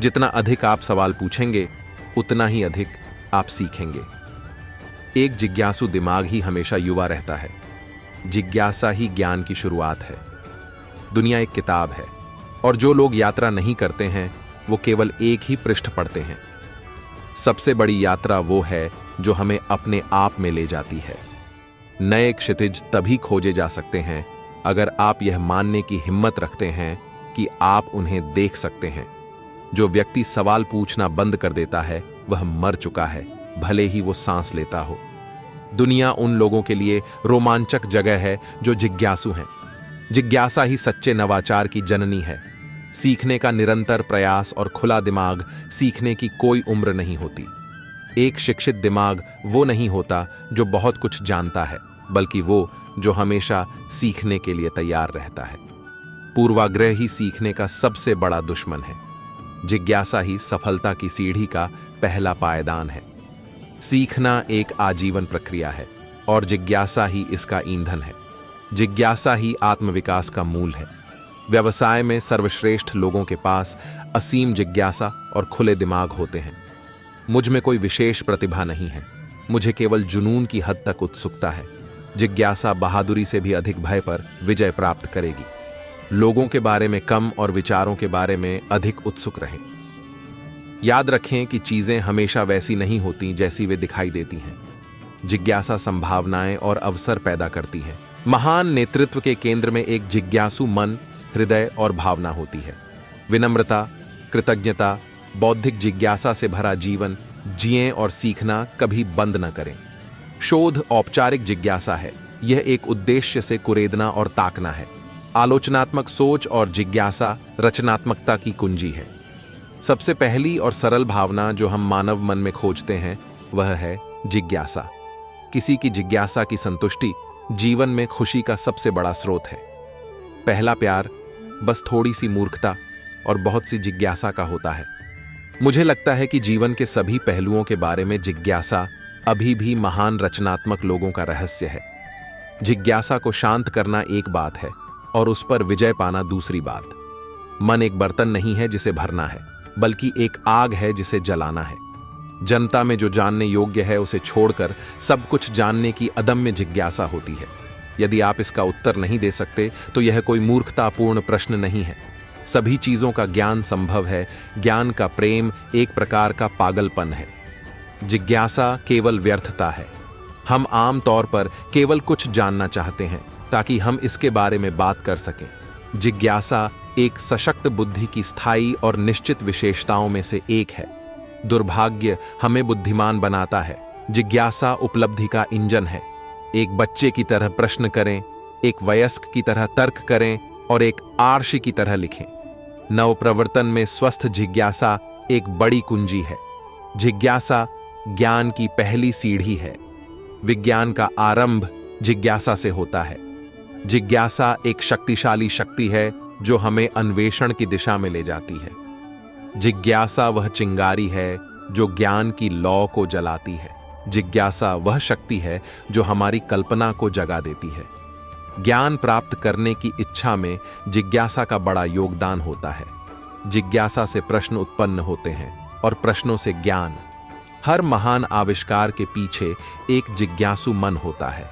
जितना अधिक आप सवाल पूछेंगे, उतना ही अधिक आप सीखेंगे। एक जिज्ञासु दिमाग ही हमेशा युवा रहता है। जिज्ञासा ही ज्ञान की शुरुआत है। दुनिया एक किताब है, और जो लोग यात्रा नहीं करते हैं वो केवल एक ही पृष्ठ पढ़ते हैं। सबसे बड़ी यात्रा वो है जो हमें अपने आप में ले जाती है। नए क्षितिज तभी खोजे जा सकते हैं अगर आप यह मानने की हिम्मत रखते हैं कि आप उन्हें देख सकते हैं। जो व्यक्ति सवाल पूछना बंद कर देता है वह मर चुका है, भले ही वो सांस लेता हो। दुनिया उन लोगों के लिए रोमांचक जगह है जो जिज्ञासु हैं। जिज्ञासा ही सच्चे नवाचार की जननी है। सीखने का निरंतर प्रयास और खुला दिमाग, सीखने की कोई उम्र नहीं होती। एक शिक्षित दिमाग वो नहीं होता जो बहुत कुछ जानता है, बल्कि वो जो हमेशा सीखने के लिए तैयार रहता है। पूर्वाग्रह ही सीखने का सबसे बड़ा दुश्मन है। जिज्ञासा ही सफलता की सीढ़ी का पहला पायदान है। सीखना एक आजीवन प्रक्रिया है, और जिज्ञासा ही इसका ईंधन है। जिज्ञासा ही आत्मविकास का मूल है। व्यवसाय में सर्वश्रेष्ठ लोगों के पास असीम जिज्ञासा और खुले दिमाग होते हैं। मुझ में कोई विशेष प्रतिभा नहीं है, मुझे केवल जुनून की हद तक उत्सुकता है। जिज्ञासा बहादुरी से भी अधिक भय पर विजय प्राप्त करेगी। लोगों के बारे में कम और विचारों के बारे में अधिक उत्सुक रहें। याद रखें कि चीजें हमेशा वैसी नहीं होती जैसी वे दिखाई देती हैं। जिज्ञासा संभावनाएं और अवसर पैदा करती है। महान नेतृत्व के केंद्र में एक जिज्ञासु मन, हृदय और भावना होती है। विनम्रता, कृतज्ञता, बौद्धिक जिज्ञासा से भरा जीवन जिएं और सीखना कभी बंद न करें। शोध औपचारिक जिज्ञासा है, यह एक उद्देश्य से कुरेदना और ताकना है। आलोचनात्मक सोच और जिज्ञासा रचनात्मकता की कुंजी है। सबसे पहली और सरल भावना जो हम मानव मन में खोजते हैं वह है जिज्ञासा। किसी की जिज्ञासा की संतुष्टि जीवन में खुशी का सबसे बड़ा स्रोत है। पहला प्यार बस थोड़ी सी मूर्खता और बहुत सी जिज्ञासा का होता है। मुझे लगता है कि जीवन के सभी पहलुओं के बारे में जिज्ञासा अभी भी महान रचनात्मक लोगों का रहस्य है। जिज्ञासा को शांत करना एक बात है और उस पर विजय पाना दूसरी बात। मन एक बर्तन नहीं है जिसे भरना है, बल्कि एक आग है जिसे जलाना है। जनता में जो जानने योग्य है उसे छोड़कर सब कुछ जानने की अदम्य जिज्ञासा होती है। यदि आप इसका उत्तर नहीं दे सकते तो यह कोई मूर्खतापूर्ण प्रश्न नहीं है। सभी चीजों का ज्ञान संभव है। ज्ञान का प्रेम एक प्रकार का पागलपन है। जिज्ञासा केवल व्यर्थता है। हम आम तौर पर केवल कुछ जानना चाहते हैं ताकि हम इसके बारे में बात कर सकें। जिज्ञासा एक सशक्त बुद्धि की स्थायी और निश्चित विशेषताओं में से एक है। दुर्भाग्य हमें बुद्धिमान बनाता है। जिज्ञासा उपलब्धि का इंजन है। एक बच्चे की तरह प्रश्न करें, एक वयस्क की तरह तर्क करें और एक आर्षि की तरह लिखें। नवप्रवर्तन में स्वस्थ जिज्ञासा एक बड़ी कुंजी है। जिज्ञासा ज्ञान की पहली सीढ़ी है। विज्ञान का आरंभ जिज्ञासा से होता है। जिज्ञासा एक शक्तिशाली शक्ति है जो हमें अन्वेषण की दिशा में ले जाती है। जिज्ञासा वह चिंगारी है जो ज्ञान की लौ को जलाती है। जिज्ञासा वह शक्ति है जो हमारी कल्पना को जगा देती है। ज्ञान प्राप्त करने की इच्छा में जिज्ञासा का बड़ा योगदान होता है। जिज्ञासा से प्रश्न उत्पन्न होते हैं और प्रश्नों से ज्ञान। हर महान आविष्कार के पीछे एक जिज्ञासु मन होता है।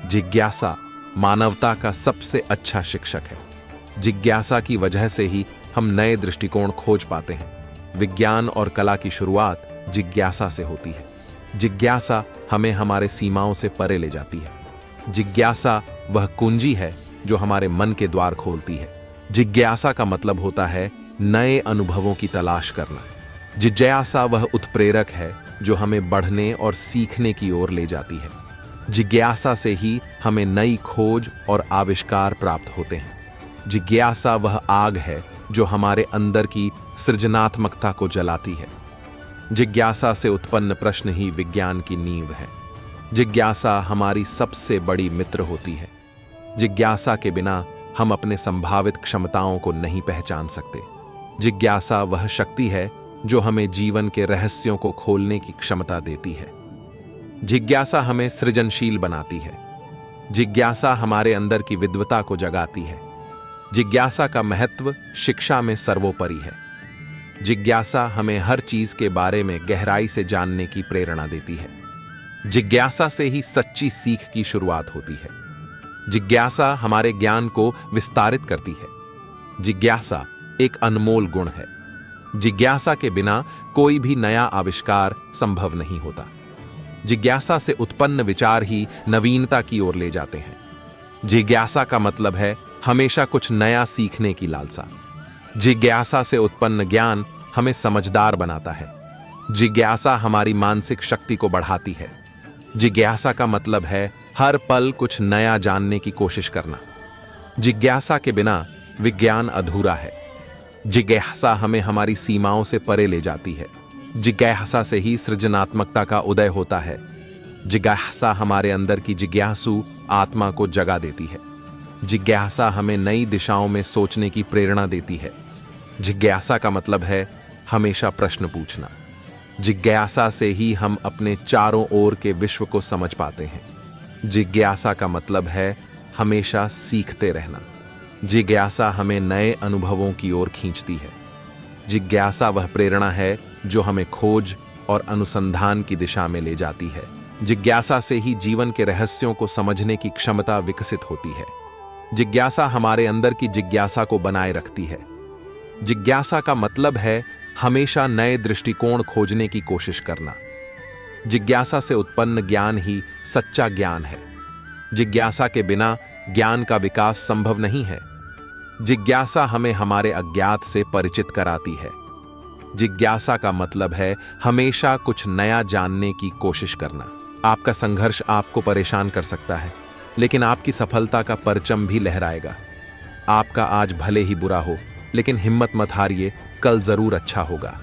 जिज्ञासा मानवता का सबसे अच्छा शिक्षक है। जिज्ञासा की वजह से ही हम नए दृष्टिकोण खोज पाते हैं। विज्ञान और कला की शुरुआत जिज्ञासा से होती है। जिज्ञासा हमें हमारे सीमाओं से परे ले जाती है। जिज्ञासा वह कुंजी है जो हमारे मन के द्वार खोलती है। जिज्ञासा का मतलब होता है नए अनुभवों की तलाश करना। जिज्ञासा वह उत्प्रेरक है जो हमें बढ़ने और सीखने की ओर ले जाती है। जिज्ञासा से ही हमें नई खोज और आविष्कार प्राप्त होते हैं। जिज्ञासा वह आग है जो हमारे अंदर की सृजनात्मकता को जलाती है। जिज्ञासा से उत्पन्न प्रश्न ही विज्ञान की नींव है। जिज्ञासा हमारी सबसे बड़ी मित्र होती है। जिज्ञासा के बिना हम अपने संभावित क्षमताओं को नहीं पहचान सकते। जिज्ञासा वह शक्ति है जो हमें जीवन के रहस्यों को खोलने की क्षमता देती है। जिज्ञासा हमें सृजनशील बनाती है। जिज्ञासा हमारे अंदर की विद्वता को जगाती है। जिज्ञासा का महत्व शिक्षा में सर्वोपरि है। जिज्ञासा हमें हर चीज के बारे में गहराई से जानने की प्रेरणा देती है। जिज्ञासा से ही सच्ची सीख की शुरुआत होती है। जिज्ञासा हमारे ज्ञान को विस्तारित करती है। जिज्ञासा एक अनमोल गुण है। जिज्ञासा के बिना कोई भी नया आविष्कार संभव नहीं होता। जिज्ञासा से उत्पन्न विचार ही नवीनता की ओर ले जाते हैं। जिज्ञासा का मतलब है हमेशा कुछ नया सीखने की लालसा। जिज्ञासा से उत्पन्न ज्ञान हमें समझदार बनाता है। जिज्ञासा हमारी मानसिक शक्ति को बढ़ाती है। जिज्ञासा का मतलब है हर पल कुछ नया जानने की कोशिश करना। जिज्ञासा के बिना विज्ञान अधूरा है। जिज्ञासा हमें हमारी सीमाओं से परे ले जाती है। जिज्ञासा से ही सृजनात्मकता का उदय होता है। जिज्ञासा हमारे अंदर की जिज्ञासु आत्मा को जगा देती है। जिज्ञासा हमें नई दिशाओं में सोचने की प्रेरणा देती है। जिज्ञासा का मतलब है हमेशा प्रश्न पूछना। जिज्ञासा से ही हम अपने चारों ओर के विश्व को समझ पाते हैं। जिज्ञासा का मतलब है हमेशा सीखते रहना। जिज्ञासा हमें नए अनुभवों की ओर खींचती है। जिज्ञासा वह प्रेरणा है जो हमें खोज और अनुसंधान की दिशा में ले जाती है। जिज्ञासा से ही जीवन के रहस्यों को समझने की क्षमता विकसित होती है। जिज्ञासा हमारे अंदर की जिज्ञासा को बनाए रखती है। जिज्ञासा का मतलब है हमेशा नए दृष्टिकोण खोजने की कोशिश करना। जिज्ञासा से उत्पन्न ज्ञान ही सच्चा ज्ञान है। जिज्ञासा के बिना ज्ञान का विकास संभव नहीं है। जिज्ञासा हमें हमारे अज्ञात से परिचित कराती है। जिज्ञासा का मतलब है हमेशा कुछ नया जानने की कोशिश करना। आपका संघर्ष आपको परेशान कर सकता है, लेकिन आपकी सफलता का परचम भी लहराएगा। आपका आज भले ही बुरा हो, लेकिन हिम्मत मत हारिए, कल जरूर अच्छा होगा।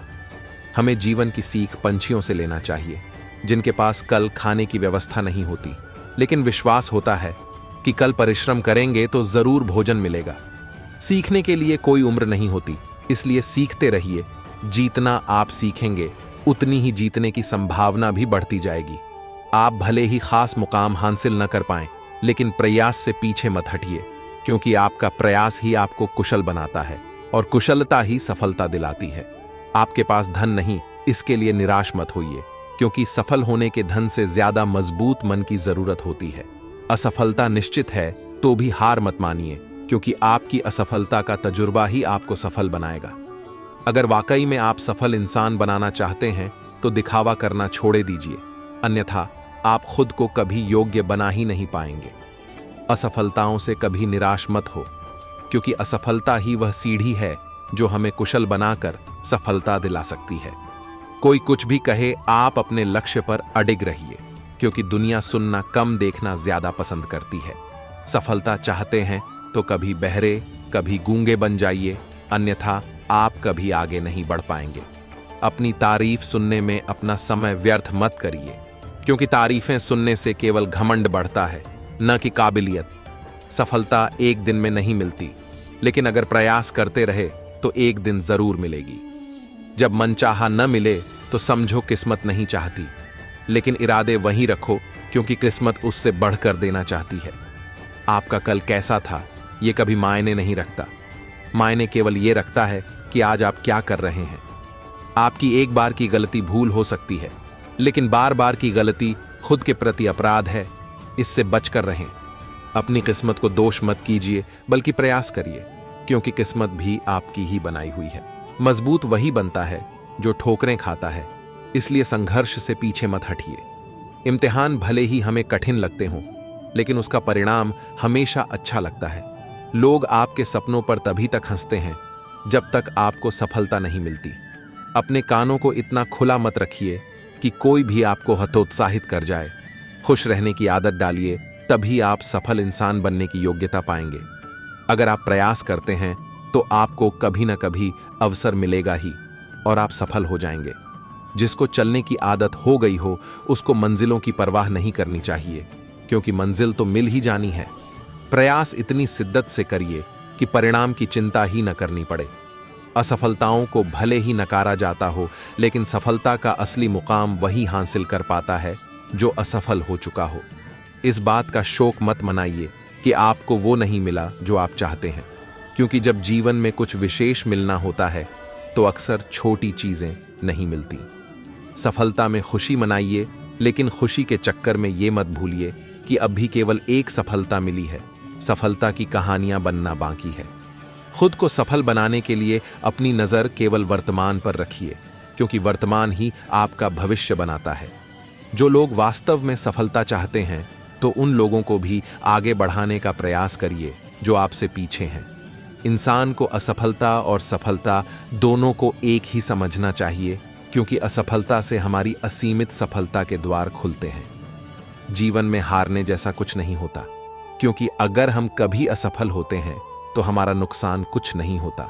हमें जीवन की सीख पंछियों से लेना चाहिए, जिनके पास कल खाने की व्यवस्था नहीं होती, लेकिन विश्वास होता है कि कल परिश्रम करेंगे तो जरूर भोजन मिलेगा। सीखने के लिए कोई उम्र नहीं होती, इसलिए सीखते रहिए। जीतना आप सीखेंगे, उतनी ही जीतने की संभावना भी बढ़ती जाएगी। आप भले ही खास मुकाम हासिल न कर पाएं, लेकिन प्रयास से पीछे मत हटिए, क्योंकि आपका प्रयास ही आपको कुशल बनाता है और कुशलता ही सफलता दिलाती है। आपके पास धन नहीं, इसके लिए निराश मत होइए, क्योंकि सफल होने के धन से ज्यादा मजबूत मन की जरूरत होती है। असफलता निश्चित है तो भी हार मत मानिए, क्योंकि आपकी असफलता का तजुर्बा ही आपको सफल बनाएगा। अगर वाकई में आप सफल इंसान बनाना चाहते हैं तो दिखावा करना छोड़े दीजिए, अन्यथा आप खुद को कभी योग्य बना ही नहीं पाएंगे। असफलताओं से कभी निराश मत हो, क्योंकि असफलता ही वह सीढ़ी है जो हमें कुशल बनाकर सफलता दिला सकती है। कोई कुछ भी कहे, आप अपने लक्ष्य पर अडिग रहिए, क्योंकि दुनिया सुनना कम, देखना ज्यादा पसंद करती है। सफलता चाहते हैं तो कभी बहरे, कभी गूंगे बन जाइए, अन्यथा आप कभी आगे नहीं बढ़ पाएंगे। अपनी तारीफ सुनने में अपना समय व्यर्थ मत करिए, क्योंकि तारीफें सुनने से केवल घमंड बढ़ता है, न कि काबिलियत। सफलता एक दिन में नहीं मिलती, लेकिन अगर प्रयास करते रहे तो एक दिन जरूर मिलेगी। जब मनचाहा न मिले तो समझो किस्मत नहीं चाहती, लेकिन इरादे वहीं रखो क्योंकि किस्मत उससे बढ़कर देना चाहती है। आपका कल कैसा था ये कभी मायने नहीं रखता। मायने केवल ये रखता है कि आज आप क्या कर रहे हैं। आपकी एक बार की गलती भूल हो सकती है, लेकिन बार बार की गलती खुद के प्रति अपराध है। इससे बचकर रहें। अपनी किस्मत को दोष मत कीजिए, बल्कि प्रयास करिए, क्योंकि किस्मत भी आपकी ही बनाई हुई है। मजबूत वही बनता है जो ठोकरें खाता है, इसलिए संघर्ष से पीछे मत हटिए। इम्तिहान भले ही हमें कठिन लगते हों, लेकिन उसका परिणाम हमेशा अच्छा लगता है। लोग आपके सपनों पर तभी तक हंसते हैं जब तक आपको सफलता नहीं मिलती। अपने कानों को इतना खुला मत रखिए कि कोई भी आपको हतोत्साहित कर जाए। खुश रहने की आदत डालिए, तभी आप सफल इंसान बनने की योग्यता पाएंगे। अगर आप प्रयास करते हैं तो आपको कभी न कभी अवसर मिलेगा ही और आप सफल हो जाएंगे। जिसको चलने की आदत हो गई हो उसको मंजिलों की परवाह नहीं करनी चाहिए, क्योंकि मंजिल तो मिल ही जानी है। प्रयास इतनी शिद्दत से करिए कि परिणाम की चिंता ही न करनी पड़े। असफलताओं को भले ही नकारा जाता हो, लेकिन सफलता का असली मुकाम वही हासिल कर पाता है जो असफल हो चुका हो। इस बात का शोक मत मनाइए कि आपको वो नहीं मिला जो आप चाहते हैं, क्योंकि जब जीवन में कुछ विशेष मिलना होता है तो अक्सर छोटी चीजें नहीं मिलती। सफलता में खुशी मनाइए, लेकिन खुशी के चक्कर में ये मत भूलिए कि अभी केवल एक सफलता मिली है। सफलता की कहानियां बनना बाकी है। खुद को सफल बनाने के लिए अपनी नज़र केवल वर्तमान पर रखिए, क्योंकि वर्तमान ही आपका भविष्य बनाता है। जो लोग वास्तव में सफलता चाहते हैं तो उन लोगों को भी आगे बढ़ाने का प्रयास करिए जो आपसे पीछे हैं। इंसान को असफलता और सफलता दोनों को एक ही समझना चाहिए, क्योंकि असफलता से हमारी असीमित सफलता के द्वार खुलते हैं। जीवन में हारने जैसा कुछ नहीं होता, क्योंकि अगर हम कभी असफल होते हैं तो हमारा नुकसान कुछ नहीं होता,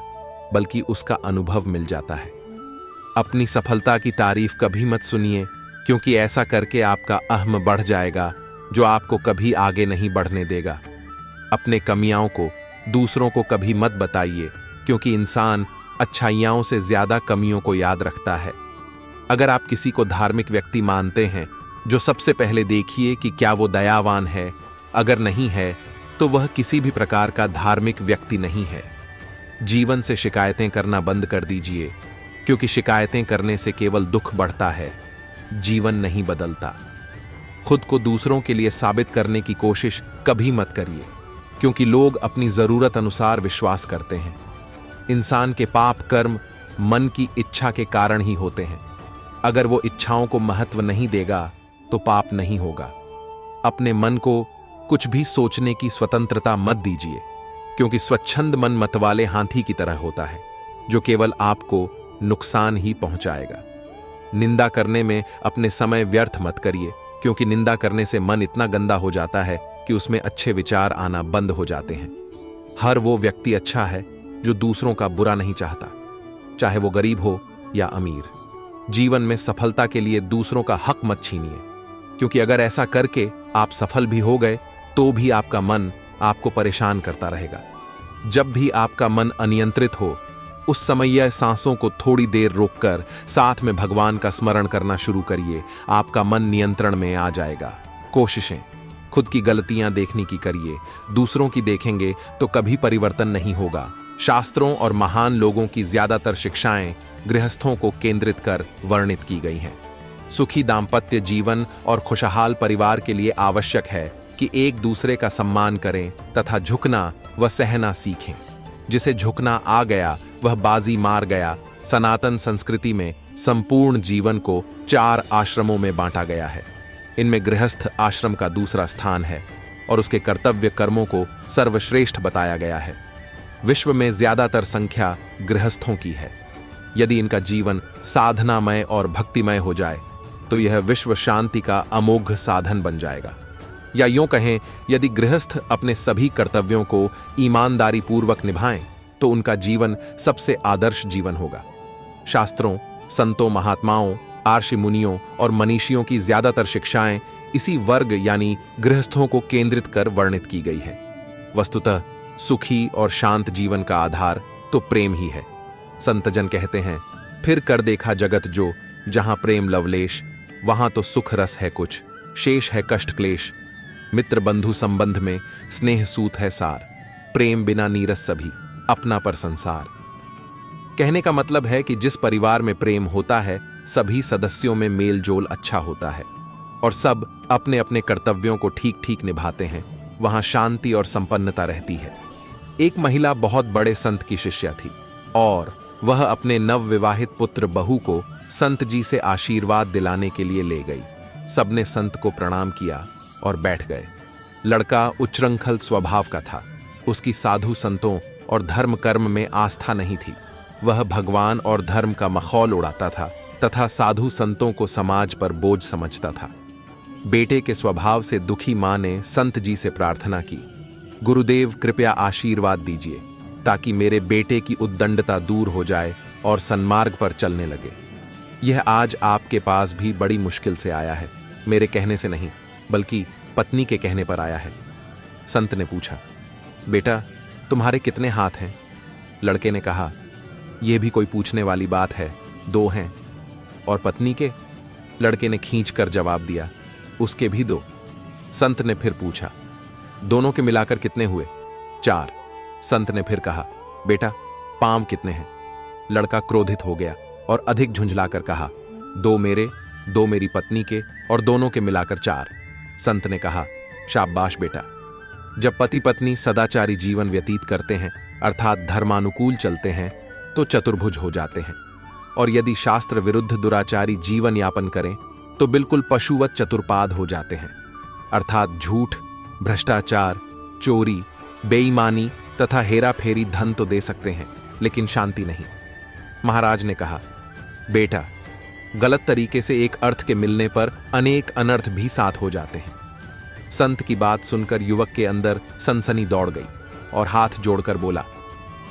बल्कि उसका अनुभव मिल जाता है। अपनी सफलता की तारीफ कभी मत सुनिए, क्योंकि ऐसा करके आपका अहम बढ़ जाएगा जो आपको कभी आगे नहीं बढ़ने देगा। अपने कमियों को दूसरों को कभी मत बताइए, क्योंकि इंसान अच्छाइयों से ज्यादा कमियों को याद रखता है। अगर आप किसी को धार्मिक व्यक्ति मानते हैं, जो सबसे पहले देखिए कि क्या वो दयावान है। अगर नहीं है तो वह किसी भी प्रकार का धार्मिक व्यक्ति नहीं है। जीवन से शिकायतें करना बंद कर दीजिए, क्योंकि शिकायतें करने से केवल दुख बढ़ता है, जीवन नहीं बदलता। खुद को दूसरों के लिए साबित करने की कोशिश कभी मत करिए, क्योंकि लोग अपनी जरूरत अनुसार विश्वास करते हैं। इंसान के पाप कर्म मन की इच्छा के कारण ही होते हैं। अगर वो इच्छाओं को महत्व नहीं देगा तो पाप नहीं होगा। अपने मन को कुछ भी सोचने की स्वतंत्रता मत दीजिए, क्योंकि स्वच्छंद मन मतवाले हाथी की तरह होता है, जो केवल आपको नुकसान ही पहुंचाएगा। निंदा करने में अपने समय व्यर्थ मत करिए, क्योंकि निंदा करने से मन इतना गंदा हो जाता है कि उसमें अच्छे विचार आना बंद हो जाते हैं। हर वो व्यक्ति अच्छा है जो दूसरों का बुरा नहीं चाहता, चाहे वो गरीब हो या अमीर। जीवन में सफलता के लिए दूसरों का हक मत छीनिए, क्योंकि अगर ऐसा करके आप सफल भी हो गए तो भी आपका मन आपको परेशान करता रहेगा। जब भी आपका मन अनियंत्रित हो, उस समय यह सांसों को थोड़ी देर रोककर साथ में भगवान का स्मरण करना शुरू करिए। आपका मन नियंत्रण में आ जाएगा। कोशिशें खुद की गलतियां देखने की करिए, दूसरों की देखेंगे तो कभी परिवर्तन नहीं होगा। शास्त्रों और महान लोगों की ज्यादातर शिक्षाएं गृहस्थों को केंद्रित कर वर्णित की गई हैं। सुखी दाम्पत्य जीवन और खुशहाल परिवार के लिए आवश्यक है कि एक दूसरे का सम्मान करें तथा झुकना व सहना सीखें। जिसे झुकना आ गया वह बाजी मार गया। सनातन संस्कृति में संपूर्ण जीवन को 4 आश्रमों में बांटा गया है। इनमें गृहस्थ आश्रम का दूसरा स्थान है और उसके कर्तव्य कर्मों को सर्वश्रेष्ठ बताया गया है। विश्व में ज्यादातर संख्या गृहस्थों की है। यदि इनका जीवन साधनामय और भक्तिमय हो जाए तो यह विश्व शांति का अमोघ साधन बन जाएगा। या यूं कहें, यदि गृहस्थ अपने सभी कर्तव्यों को ईमानदारी पूर्वक निभाएं तो उनका जीवन सबसे आदर्श जीवन होगा। शास्त्रों, संतों, महात्माओं, आर्षि मुनियों और मनीषियों की ज्यादातर शिक्षाएं इसी वर्ग यानी गृहस्थों को केंद्रित कर वर्णित की गई है। वस्तुतः सुखी और शांत जीवन का आधार तो प्रेम ही है। संतजन कहते हैं, फिर कर देखा जगत जो, जहां प्रेम लवलेश, वहां तो सुख रस है कुछ, शेष है कष्ट क्लेश। मित्र बंधु संबंध में स्नेह सूत है सार, प्रेम बिना नीरस सभी, अपना पर संसार। कहने का मतलब है कि जिस परिवार में प्रेम होता है, सभी सदस्यों में मेल जोल अच्छा होता है और सब अपने अपने कर्तव्यों को ठीक ठीक निभाते हैं, वहां शांति और संपन्नता रहती है। एक महिला बहुत बड़े संत की शिष्या थी और वह अपने नवविवाहित पुत्र बहू को संत जी से आशीर्वाद दिलाने के लिए ले गई। सबने संत को प्रणाम किया और बैठ गए। लड़का उच्चृंखल स्वभाव का था। उसकी साधु संतों और धर्म कर्म में आस्था नहीं थी। वह भगवान और धर्म का मखौल उड़ाता था तथा साधु संतों को समाज पर बोझ समझता था। बेटे के स्वभाव से दुखी मां ने संत जी से प्रार्थना की, गुरुदेव कृपया आशीर्वाद दीजिए ताकि मेरे बेटे की उद्दंडता दूर हो जाए और सन्मार्ग पर चलने लगे। यह आज आपके पास भी बड़ी मुश्किल से आया है, मेरे कहने से नहीं बल्कि पत्नी के कहने पर आया है। संत ने पूछा, बेटा तुम्हारे कितने हाथ हैं? लड़के ने कहा, यह भी कोई पूछने वाली बात है, 2 हैं। और पत्नी के? लड़के ने खींच कर जवाब दिया, उसके भी 2। संत ने फिर पूछा, दोनों के मिलाकर कितने हुए? 4। संत ने फिर कहा, बेटा पांव कितने हैं? लड़का क्रोधित हो गया और अधिक झुंझलाकर कहा, 2 मेरे, 2 मेरी पत्नी के और दोनों के मिलाकर 4। संत ने कहा, शाबाश बेटा। जब पति पत्नी सदाचारी जीवन व्यतीत करते हैं अर्थात धर्मानुकूल चलते हैं तो चतुर्भुज हो जाते हैं, और यदि शास्त्र विरुद्ध दुराचारी जीवन यापन करें तो बिल्कुल पशुवत चतुर्पाद हो जाते हैं, अर्थात झूठ, भ्रष्टाचार, चोरी, बेईमानी तथा हेराफेरी धन तो दे सकते हैं लेकिन शांति नहीं। महाराज ने कहा, बेटा गलत तरीके से एक अर्थ के मिलने पर अनेक अनर्थ भी साथ हो जाते हैं। संत की बात सुनकर युवक के अंदर सनसनी दौड़ गई और हाथ जोड़कर बोला,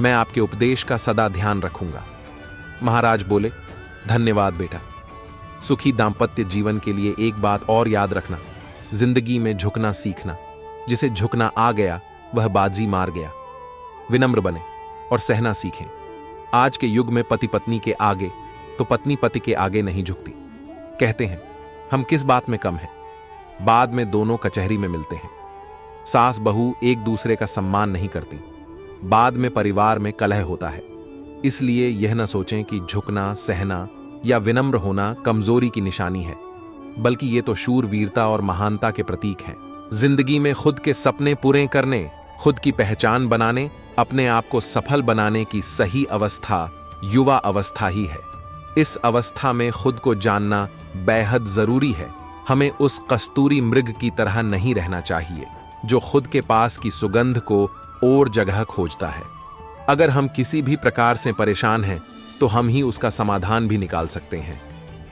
मैं आपके उपदेश का सदा ध्यान रखूंगा। महाराज बोले, धन्यवाद बेटा। सुखी दांपत्य जीवन के लिए एक बात और याद रखना, जिंदगी में झुकना सीखना। जिसे झुकना आ गया वह बाजी मार गया। विनम्र बने और सहना सीखें। आज के युग में पति पत्नी के आगे तो पत्नी पति के आगे नहीं झुकती। कहते हैं, हम किस बात में कम हैं? बाद में दोनों कचहरी में मिलते हैं। सास बहू एक दूसरे का सम्मान नहीं करती। बाद में परिवार में कलह होता है। इसलिए यह न सोचें कि झुकना, सहना या विनम्र होना कमजोरी की निशानी है, बल्कि ये तो शूरवीरता और महानता के प्रतीक हैं। जिंदगी में खुद के सपने पूरे करने, खुद की पहचान बनाने, अपने आप को सफल बनाने की सही अवस्था युवा अवस्था ही है। इस अवस्था में खुद को जानना बेहद जरूरी है। हमें उस कस्तूरी मृग की तरह नहीं रहना चाहिए जो खुद के पास की सुगंध को और जगह खोजता है। अगर हम किसी भी प्रकार से परेशान हैं तो हम ही उसका समाधान भी निकाल सकते हैं।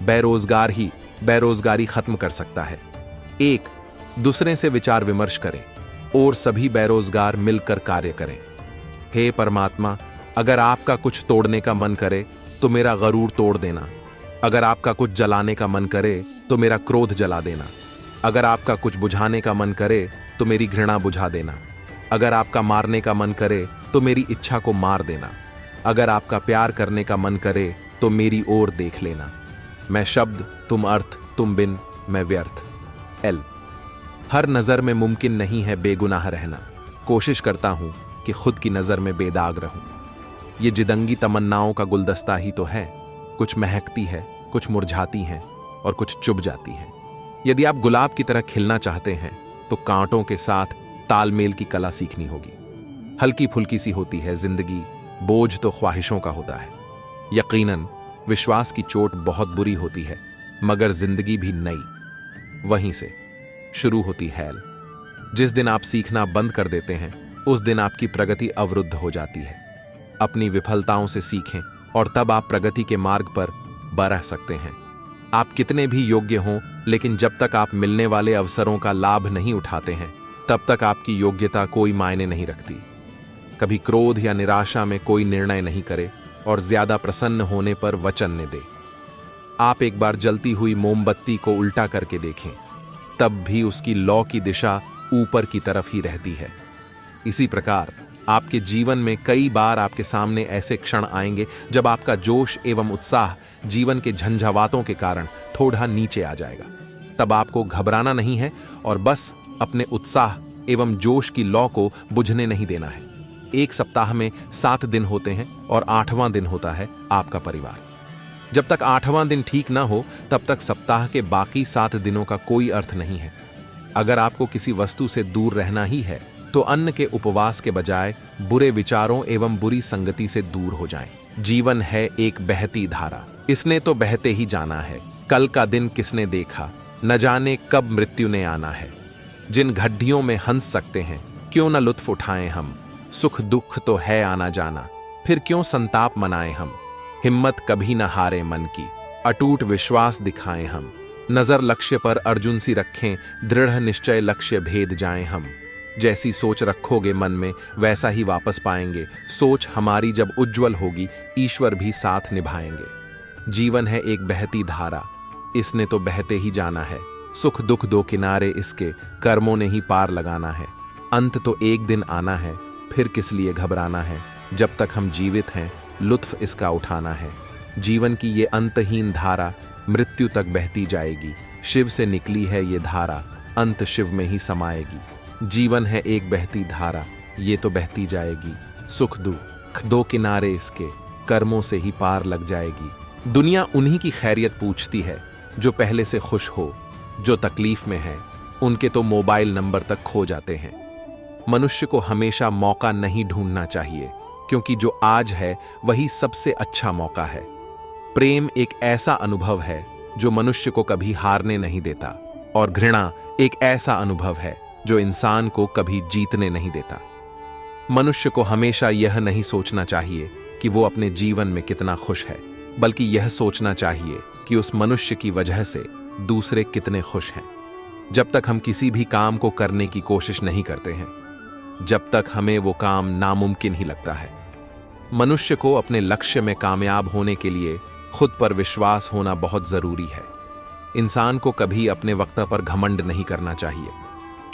बेरोजगार ही बेरोजगारी खत्म कर सकता है। एक दूसरे से विचार विमर्श करें और सभी बेरोजगार मिलकर कार्य करें। हे परमात्मा, अगर आपका कुछ तोड़ने का मन करे तो मेरा गरूर तोड़ देना। अगर आपका कुछ जलाने का मन करे तो मेरा क्रोध जला देना। अगर आपका कुछ बुझाने का मन करे तो मेरी घृणा बुझा देना। अगर आपका मारने का मन करे तो मेरी इच्छा को मार देना। अगर आपका प्यार करने का मन करे तो मेरी ओर देख लेना। मैं शब्द, तुम अर्थ, तुम बिन, मैं व्यर्थ। एल हर नजर में मुमकिन नहीं है बेगुनाह रहना। कोशिश करता हूं कि खुद की नजर में बेदाग रहूं। ये जिदंगी तमन्नाओं का गुलदस्ता ही तो है। कुछ महकती है, कुछ मुरझाती हैं और कुछ चुभ जाती हैं। यदि आप गुलाब की तरह खिलना चाहते हैं तो कांटों के साथ तालमेल की कला सीखनी होगी। हल्की फुल्की सी होती है जिंदगी, बोझ तो ख्वाहिशों का होता है। यकीनन विश्वास की चोट बहुत बुरी होती है, मगर जिंदगी भी नई वहीं से शुरू होती है। जिस दिन आप सीखना बंद कर देते हैं उस दिन आपकी प्रगति अवरुद्ध हो जाती है। अपनी विफलताओं से सीखें और तब आप प्रगति के मार्ग पर बढ़ सकते हैं। आप कितने भी योग्य हों, लेकिन जब तक आप मिलने वाले अवसरों का लाभ नहीं उठाते हैं तब तक आपकी योग्यता कोई मायने नहीं रखती। कभी क्रोध या निराशा में कोई निर्णय नहीं करे और ज्यादा प्रसन्न होने पर वचन न दे। आप एक बार जलती हुई मोमबत्ती को उल्टा करके देखें, तब भी उसकी लौ की दिशा ऊपर की तरफ ही रहती है। इसी प्रकार आपके जीवन में कई बार आपके सामने ऐसे क्षण आएंगे जब आपका जोश एवं उत्साह जीवन के झंझावातों के कारण थोड़ा नीचे आ जाएगा। तब आपको घबराना नहीं है और बस अपने उत्साह एवं जोश की लौ को बुझने नहीं देना है। एक सप्ताह में 7 दिन होते हैं और 8वां दिन होता है आपका परिवार। जब तक 8वां दिन ठीक ना हो तब तक सप्ताह के बाकी 7 दिनों का कोई अर्थ नहीं है। अगर आपको किसी वस्तु से दूर रहना ही है तो अन्न के उपवास के बजाय बुरे विचारों एवं बुरी संगति से दूर हो जाएं। जीवन है एक बहती धारा, इसने तो बहते ही जाना है। कल का दिन किसने देखा, न जाने कब मृत्यु ने आना है। जिन गड्ढियों में हंस सकते हैं क्यों न लुत्फ उठाएं हम। सुख दुख तो है आना जाना, फिर क्यों संताप मनाएं हम। हिम्मत कभी न हारे मन की, अटूट विश्वास दिखाएं हम। नजर लक्ष्य पर अर्जुन सी रखें, दृढ़ निश्चय लक्ष्य भेद जाएं हम। जैसी सोच रखोगे मन में वैसा ही वापस पाएंगे। सोच हमारी जब उज्जवल होगी ईश्वर भी साथ निभाएंगे। जीवन है एक बहती धारा, इसने तो बहते ही जाना है। सुख दुख दो किनारे इसके, कर्मों ने ही पार लगाना है। अंत तो एक दिन आना है, फिर किस लिए घबराना है। जब तक हम जीवित हैं लुत्फ इसका उठाना है। जीवन की ये अंतहीन धारा मृत्यु तक बहती जाएगी। शिव से निकली है ये धारा, अंत शिव में ही समाएगी। जीवन है एक बहती धारा, ये तो बहती जाएगी। सुख दुख दो किनारे इसके, कर्मों से ही पार लग जाएगी। दुनिया उन्हीं की खैरियत पूछती है जो पहले से खुश हो। जो तकलीफ में है उनके तो मोबाइल नंबर तक खो जाते हैं। मनुष्य को हमेशा मौका नहीं ढूंढना चाहिए, क्योंकि जो आज है वही सबसे अच्छा मौका है। प्रेम एक ऐसा अनुभव है जो मनुष्य को कभी हारने नहीं देता, और घृणा एक ऐसा अनुभव है जो इंसान को कभी जीतने नहीं देता। मनुष्य को हमेशा यह नहीं सोचना चाहिए कि वो अपने जीवन में कितना खुश है, बल्कि यह सोचना चाहिए कि उस मनुष्य की वजह से दूसरे कितने खुश हैं। जब तक हम किसी भी काम को करने की कोशिश नहीं करते हैं, जब तक हमें वो काम नामुमकिन ही लगता है। मनुष्य को अपने लक्ष्य में कामयाब होने के लिए खुद पर विश्वास होना बहुत जरूरी है। इंसान को कभी अपने वक्त पर घमंड नहीं करना चाहिए,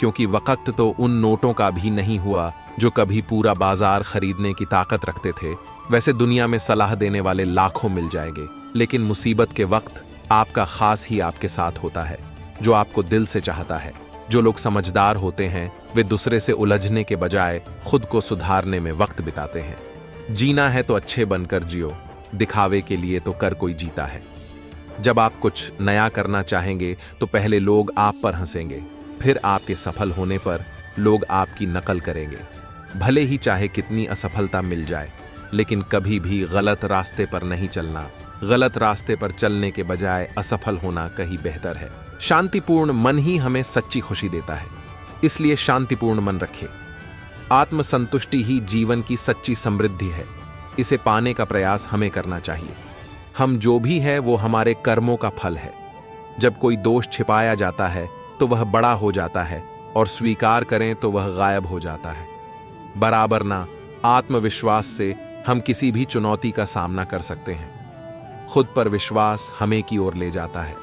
क्योंकि वक्त तो उन नोटों का भी नहीं हुआ जो कभी पूरा बाजार खरीदने की ताकत रखते थे। वैसे दुनिया में सलाह देने वाले लाखों मिल जाएंगे, लेकिन मुसीबत के वक्त आपका खास ही आपके साथ होता है, जो आपको दिल से चाहता है। जो लोग समझदार होते हैं वे दूसरे से उलझने के बजाय खुद को सुधारने में वक्त बिताते हैं। जीना है तो अच्छे बनकर जियो, दिखावे के लिए तो कर कोई जीता है। जब आप कुछ नया करना चाहेंगे तो पहले लोग आप पर हंसेंगे, फिर आपके सफल होने पर लोग आपकी नकल करेंगे। भले ही चाहे कितनी असफलता मिल जाए, लेकिन कभी भी गलत रास्ते पर नहीं चलना। गलत रास्ते पर चलने के बजाय असफल होना कहीं बेहतर है। शांतिपूर्ण मन ही हमें सच्ची खुशी देता है, इसलिए शांतिपूर्ण मन रखें। आत्मसंतुष्टि ही जीवन की सच्ची समृद्धि है। इसे पाने का प्रयास हमें करना चाहिए। हम जो भी है वो हमारे कर्मों का फल है। जब कोई दोष छिपाया जाता है तो वह बड़ा हो जाता है, और स्वीकार करें तो वह गायब हो जाता है। बराबर ना आत्मविश्वास से हम किसी भी चुनौती का सामना कर सकते हैं। खुद पर विश्वास हमें की ओर ले जाता है।